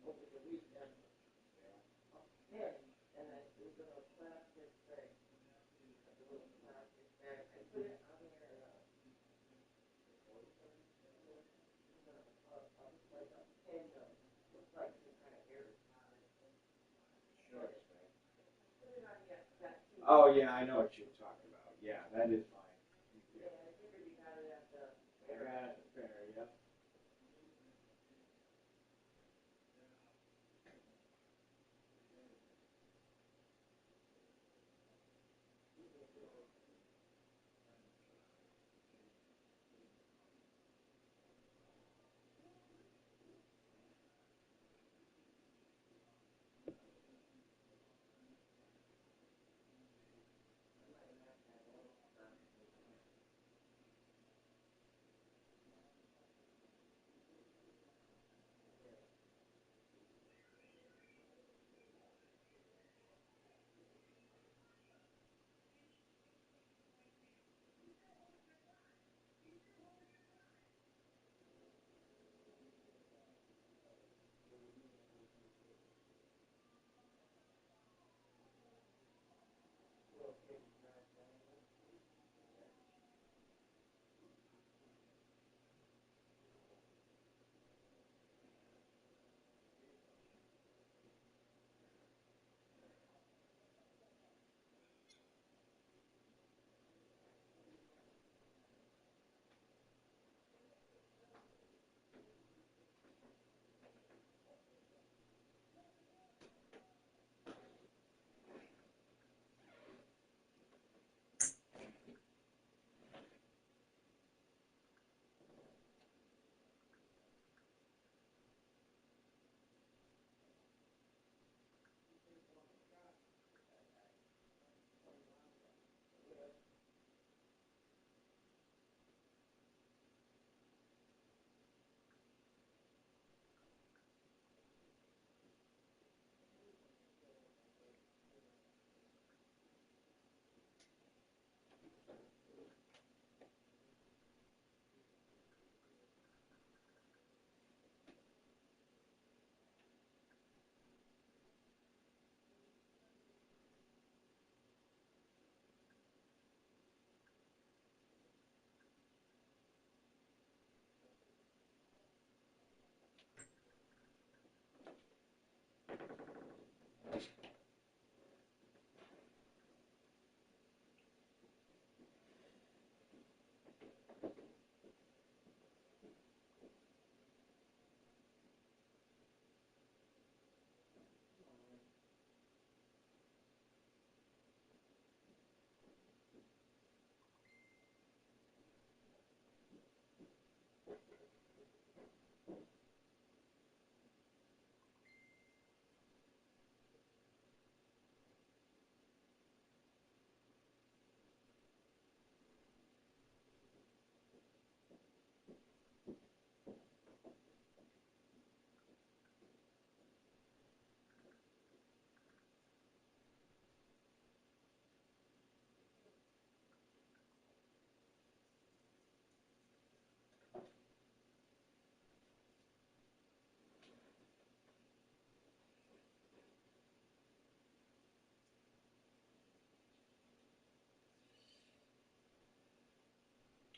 over the weekend a pin, and it was in a plastic thing, like a little plastic bag. I put it on there, like a pin that looks like some kind of hair tie. Sure. Put it on the tattoo. Oh yeah, I know what you're talking about. Yeah, that is mine. Yeah, I figured you got it at the Fair at the fair, yep.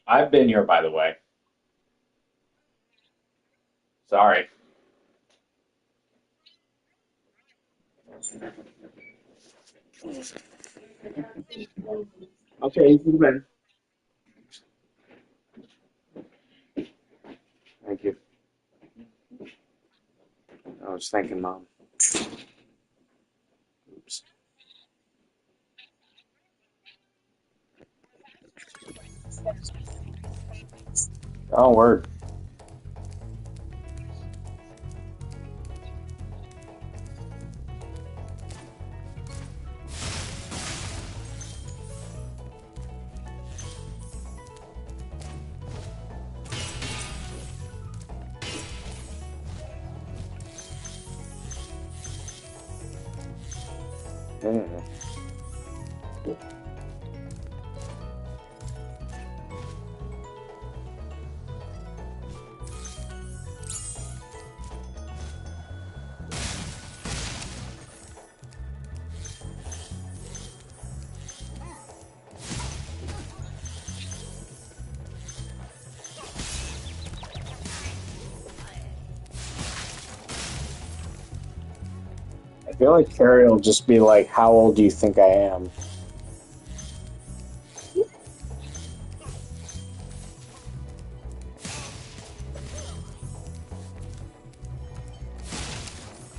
I've been here, by the way. Sorry. Okay, you can come in. Thank you. I was thinking, Mom. Oops. Oh, word. Mm. I feel like Carrie will just be like, "How old do you think I am?"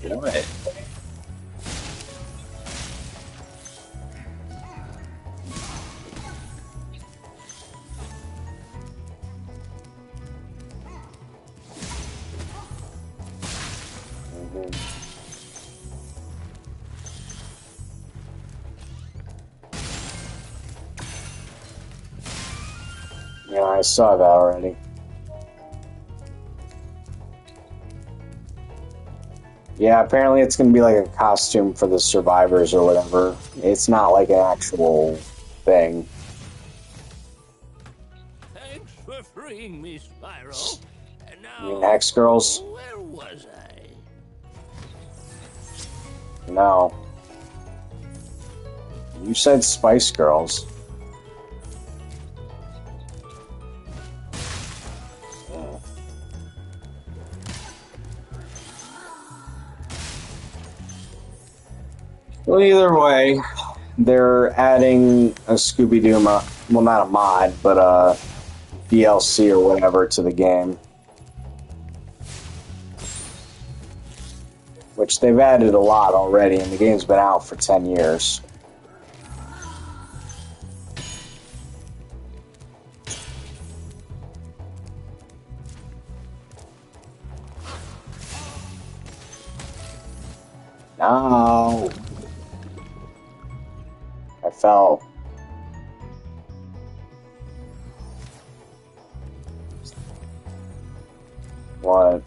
What? Mhm. Yeah, I saw that already. Yeah, apparently it's going to be like a costume for the survivors or whatever. It's not like an actual thing. Thanks for freeing me, Spyro. And You mean now, Hex Girls? where was I? No. You said Spice Girls. Well, either way, they're adding a Scooby-Doo well, not a mod, but a DLC or whatever to the game. Which they've added a lot already, and the game's been out for 10 years. No. I fell. What?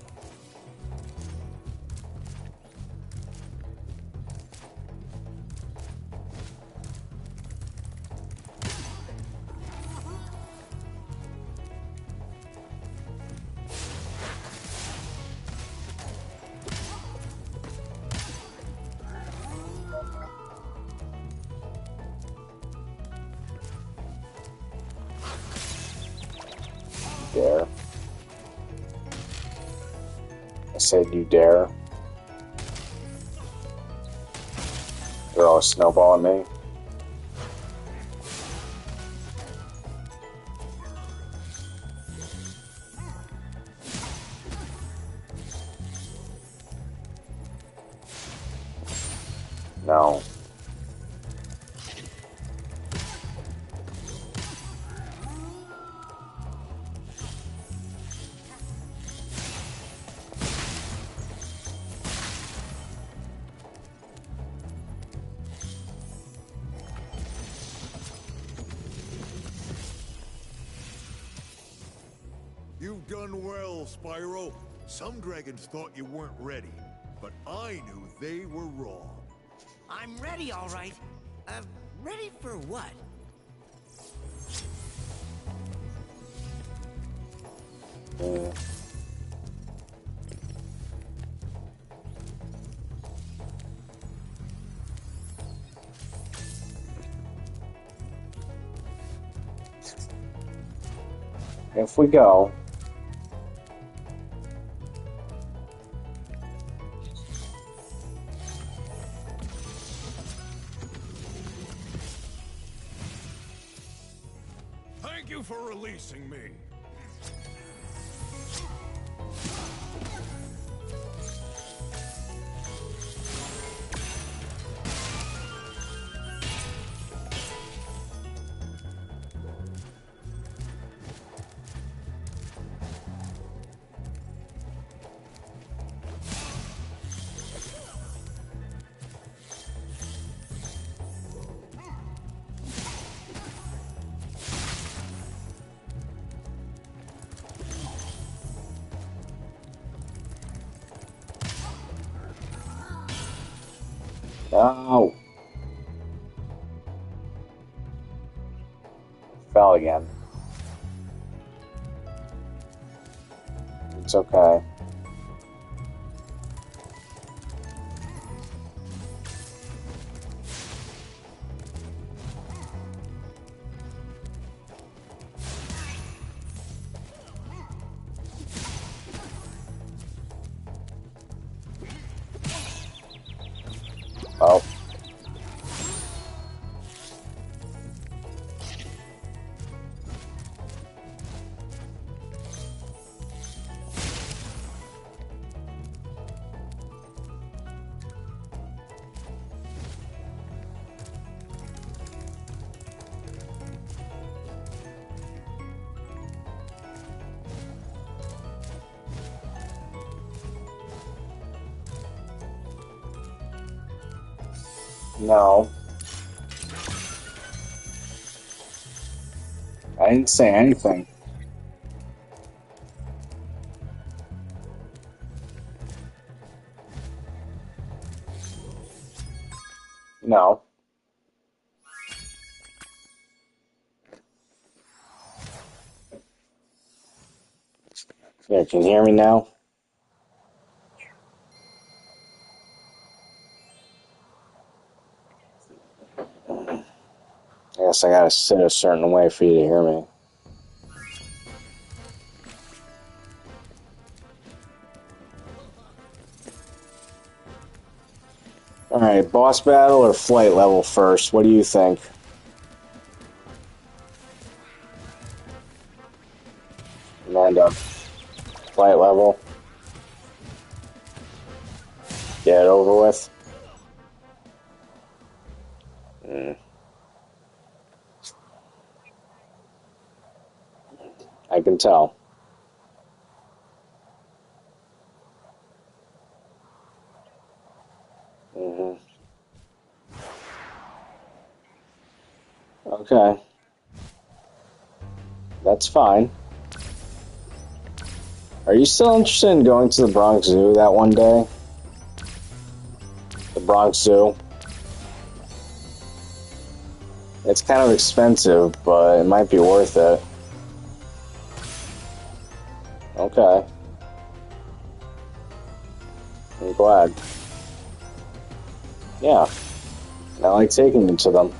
Dare. I said you dare. Throw a snowball at me. No. You've done well, Spyro. Some dragons thought you weren't ready, but I knew they were wrong. I'm ready, all right. Ready for what? if we go... Thank you for releasing me. Oh. Fell again. It's okay. Oh. No. I didn't say anything. No. Yeah, can you hear me now? I guess I gotta sit a certain way for you to hear me. Alright, boss battle or flight level first? What do you think? Amanda, flight level. Get it over with. I can tell. Okay. That's fine. Are you still interested in going to the Bronx Zoo that one day? The Bronx Zoo? It's kind of expensive, but it might be worth it. Okay. I'm glad. Yeah. I like taking you to them.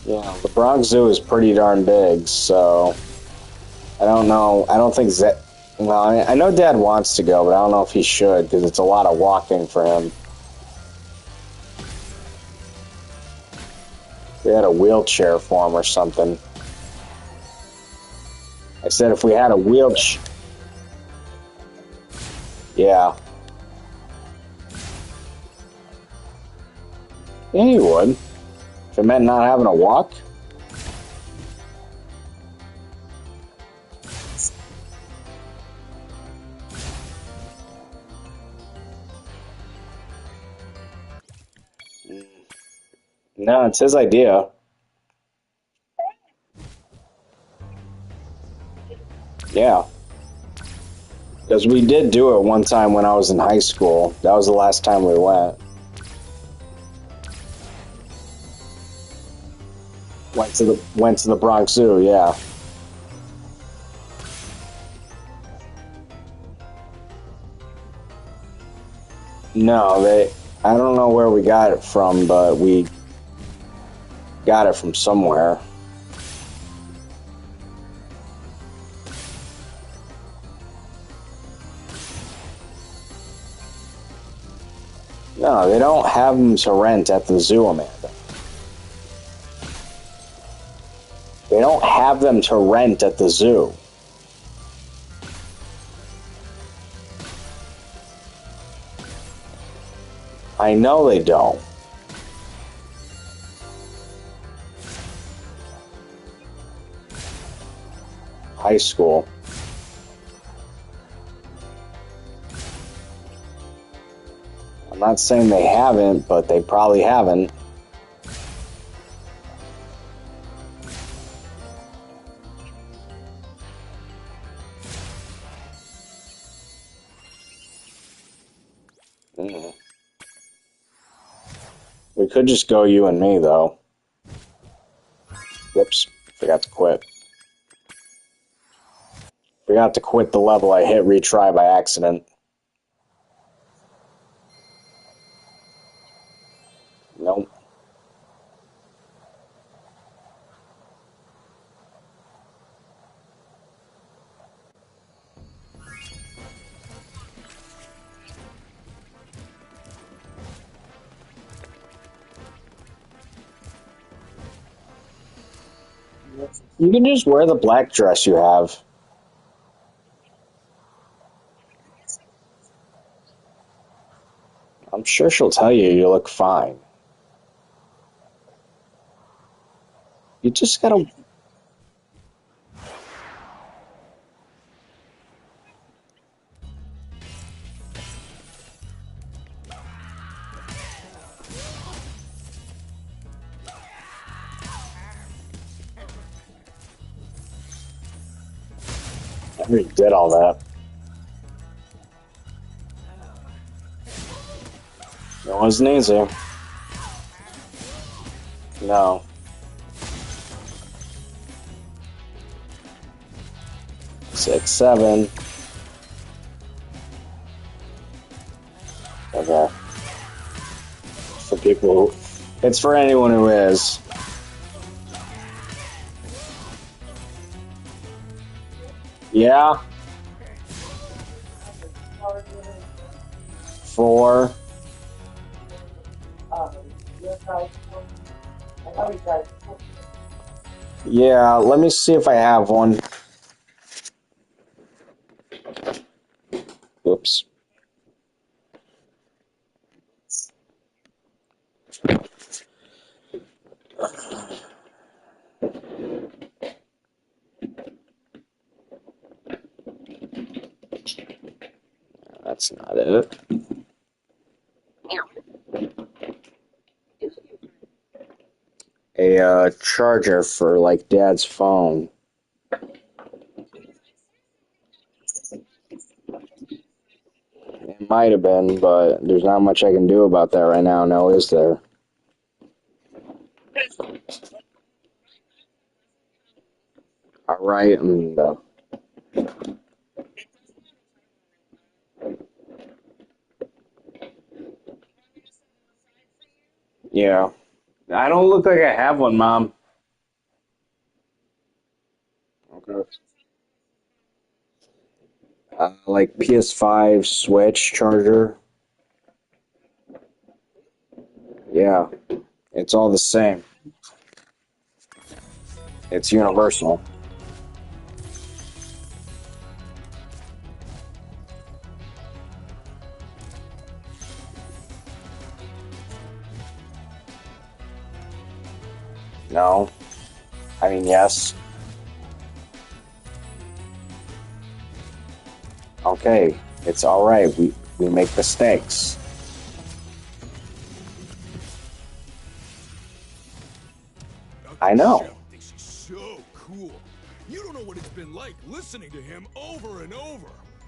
Yeah, the Bronx Zoo is pretty darn big, so I don't know. I don't think Zed... Well, I know Dad wants to go, but I don't know if he should, because it's a lot of walking for him. We had a wheelchair for him or something. I said if we had a wheelchair... Yeah. Yeah, he would. If it meant not having a walk. No, it's his idea. Yeah. Because we did do it one time when I was in high school. That was the last time we went. Went to the Bronx Zoo, yeah. No, I don't know where we got it from, but we got it from somewhere. No, they don't have them to rent at the zoo, Amanda. They don't have them to rent at the zoo. I know they don't. High school. I'm not saying they haven't, but they probably haven't. We could just go you and me, though. Whoops, forgot to quit. Forgot to quit the level. I hit retry by accident. Nope. You can just wear the black dress you have. I'm sure she'll tell you you look fine. You just gotta... I already did all that. It wasn't easy. No. Six, seven. Okay. For people who... It's for anyone who is. Yeah. 4. Yeah, let me see if I have one. Oops. That's not it. A charger for like Dad's phone. It might have been, but there's not much I can do about that right now. No, is there? All right, and yeah. I don't look like I have one, Mom. Okay. Like PS5 Switch charger. Yeah, it's all the same. It's universal. No. I mean, yes. Okay, it's all right. We make mistakes. I know. This is so cool. You don't know what it's been like listening to him over and over.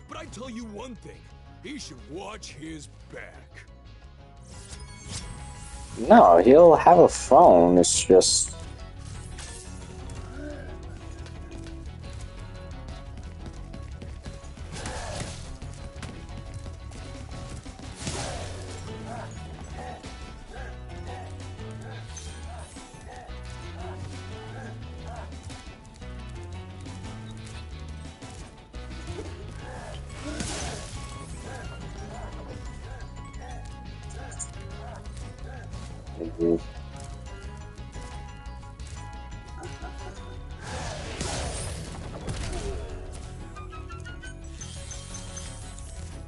But I tell you one thing, he should watch his back. No, he'll have a phone. It's just... Mhm.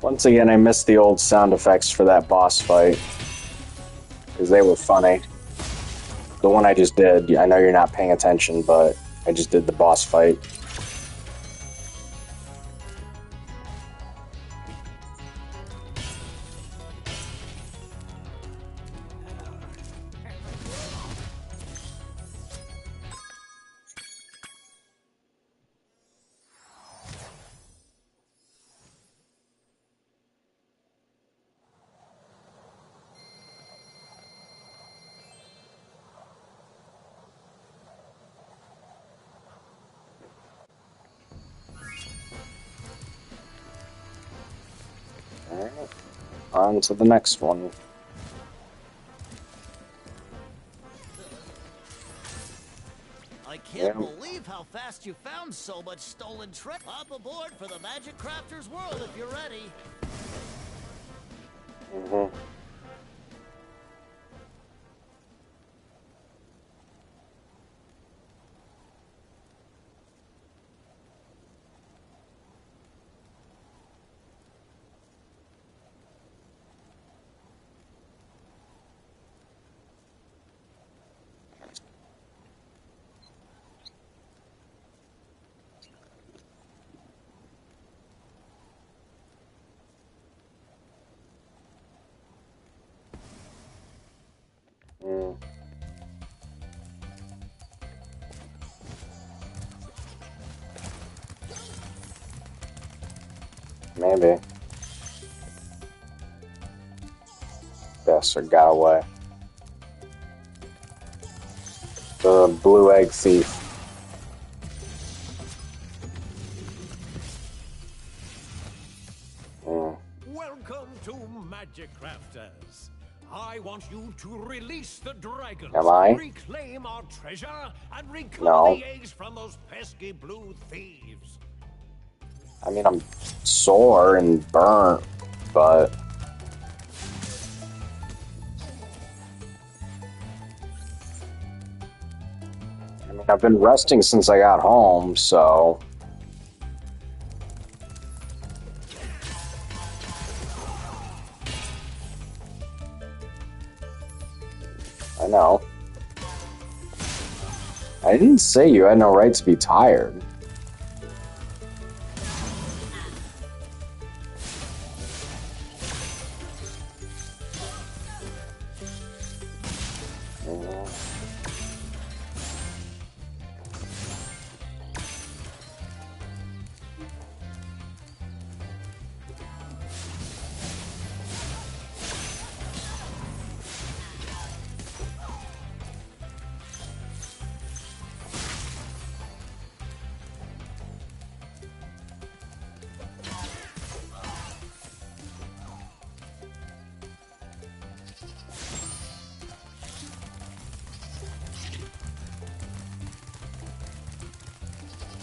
Once again, I missed the old sound effects for that boss fight. Because they were funny. The one I just did, I know you're not paying attention, but I just did the boss fight. Alright, on to the next one. I can't believe how fast you found so much stolen treasure. Hop aboard for the Magic Crafter's world if you're ready. Mm-hmm. Mm. Maybe. Bastard got away. The blue egg thief. Welcome to Magic Crafters. I want you to release the dragons, Am I? reclaim our treasure, and recover No. the eggs from those pesky blue thieves. I mean, I'm sore and burnt, but... I mean, I've been resting since I got home, so... I know. I didn't say you had no right to be tired.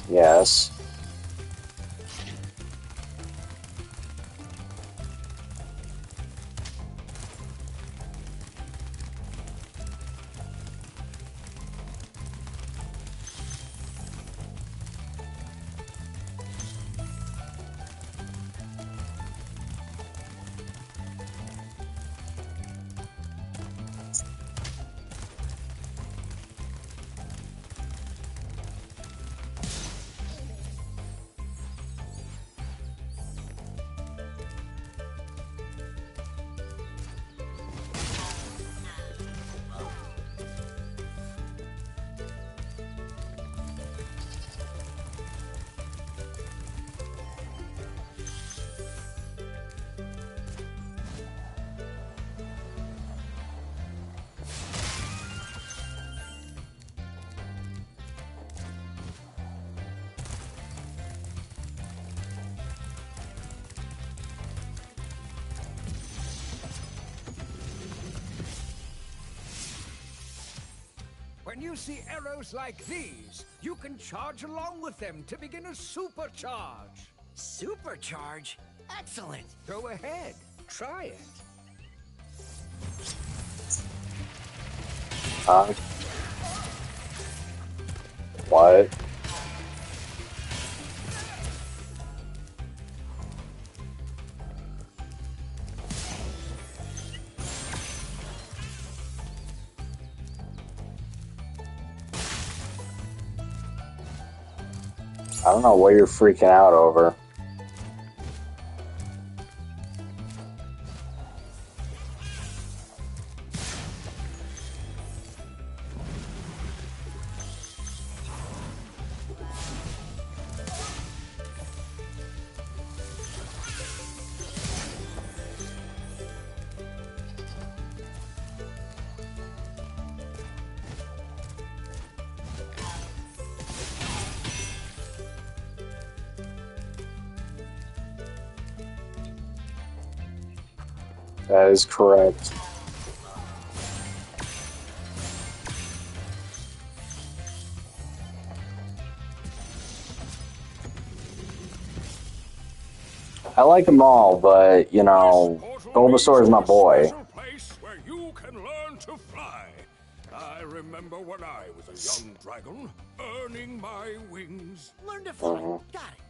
Yes. When you see arrows like these, you can charge along with them to begin a supercharge. Supercharge? Excellent. Go ahead, try it. What? I don't know what you're freaking out over. That is correct. I like them all, but, you know, Bulbasaur is my boy. Place where you can learn to fly. I remember when I was a young dragon, earning my wings. Learn to fly. Got it.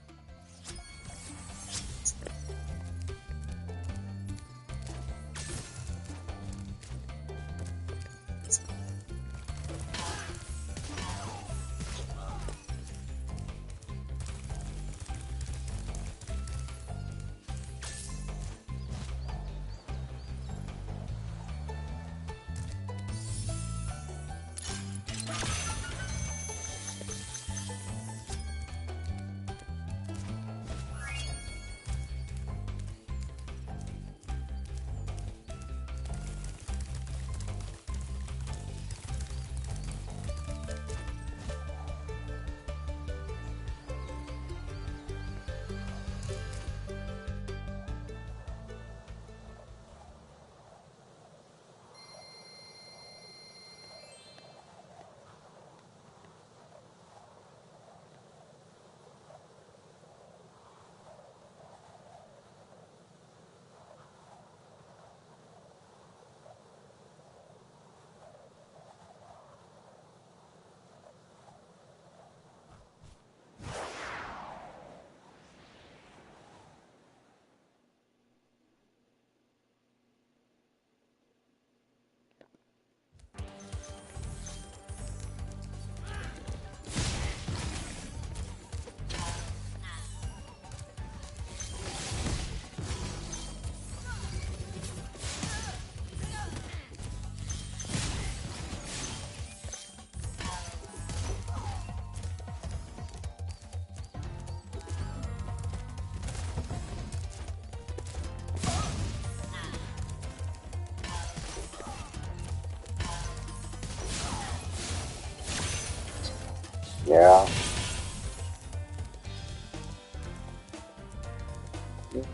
Yeah.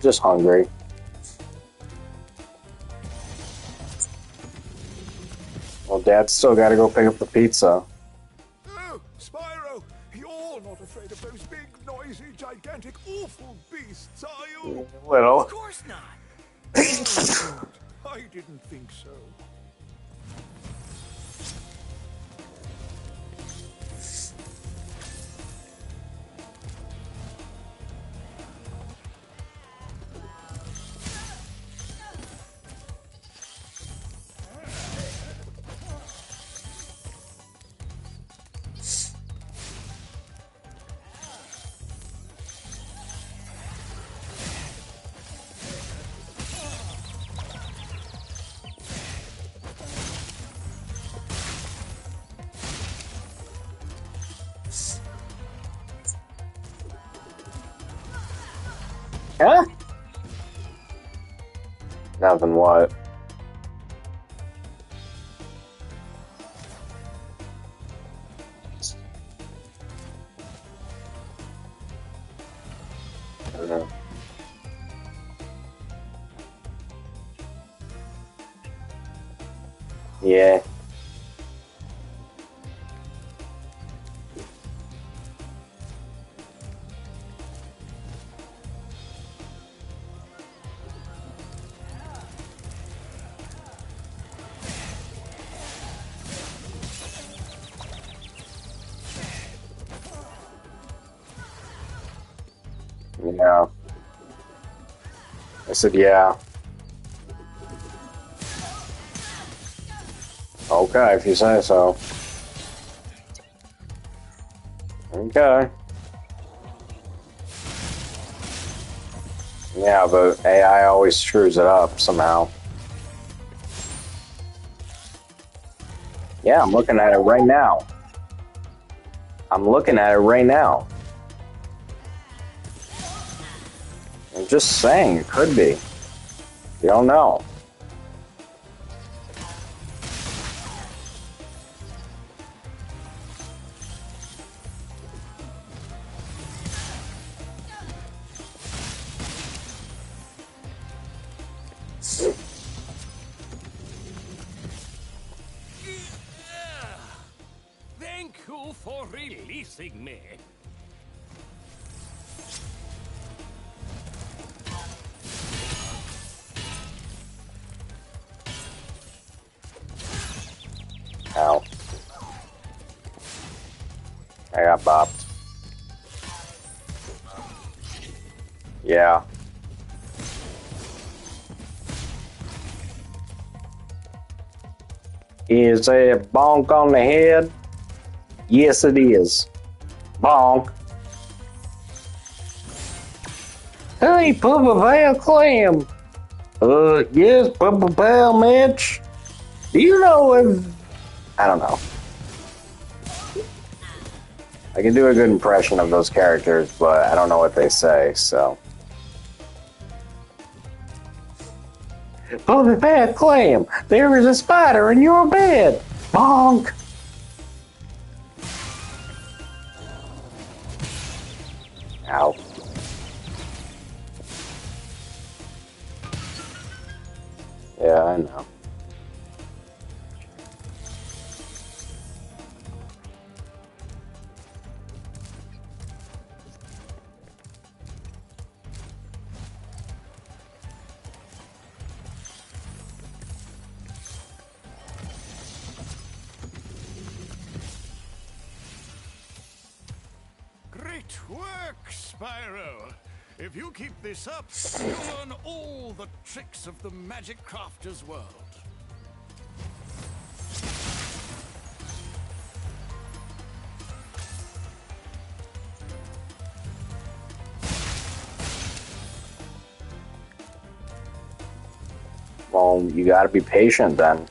Just hungry. Well, Dad's still got to go pick up the pizza. Oh, Spyro, you're not afraid of those big, noisy, gigantic, awful beasts, are you? Little. Of course not. Oh, I didn't think so. Huh? Now then what? I don't know. Yeah. Yeah. I said, yeah. Okay, if you say so. Okay. Yeah, but AI always screws it up somehow. Yeah, I'm looking at it right now. I'm looking at it right now. I'm just saying, it could be. You don't know. Thank you for releasing me. Ow. I got bopped. Yeah. Is a bonk on the head? Yes, it is. Bonk. Hey, Papa Pal Clam. Yes, Papa Pal Mitch. Do you know if... I don't know. I can do a good impression of those characters, but I don't know what they say, so... Papa Pal Clam, there is a spider in your bed. Bonk. Ow. Yeah, I know. Great work, Spyro! If you keep this up, you'll learn all the tricks of the Magic Crafter's world. Well, you gotta be patient then.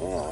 Yeah.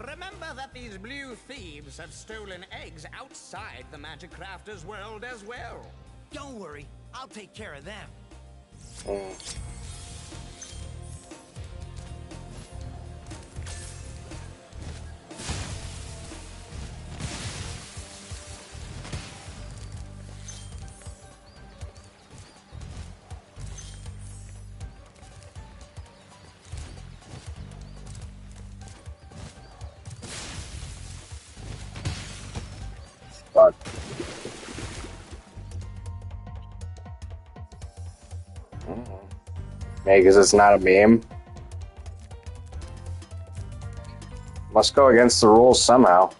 Remember that these blue thieves have stolen eggs outside the Magic Crafter's world as well. Don't worry, I'll take care of them. Fuck. Maybe because it's not a meme. Must go against the rules somehow.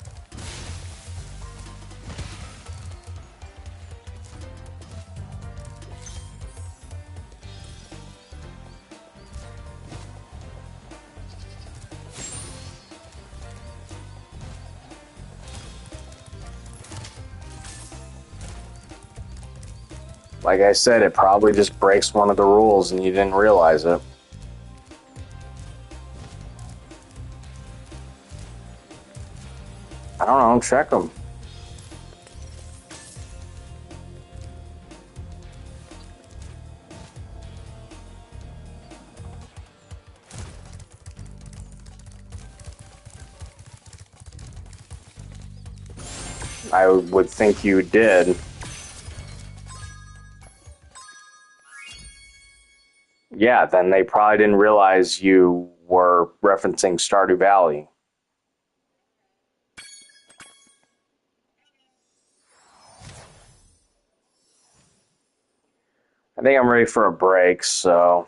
Like I said, it probably just breaks one of the rules and you didn't realize it. I don't know, check them. I would think you did. Yeah, then they probably didn't realize you were referencing Stardew Valley. I think I'm ready for a break, so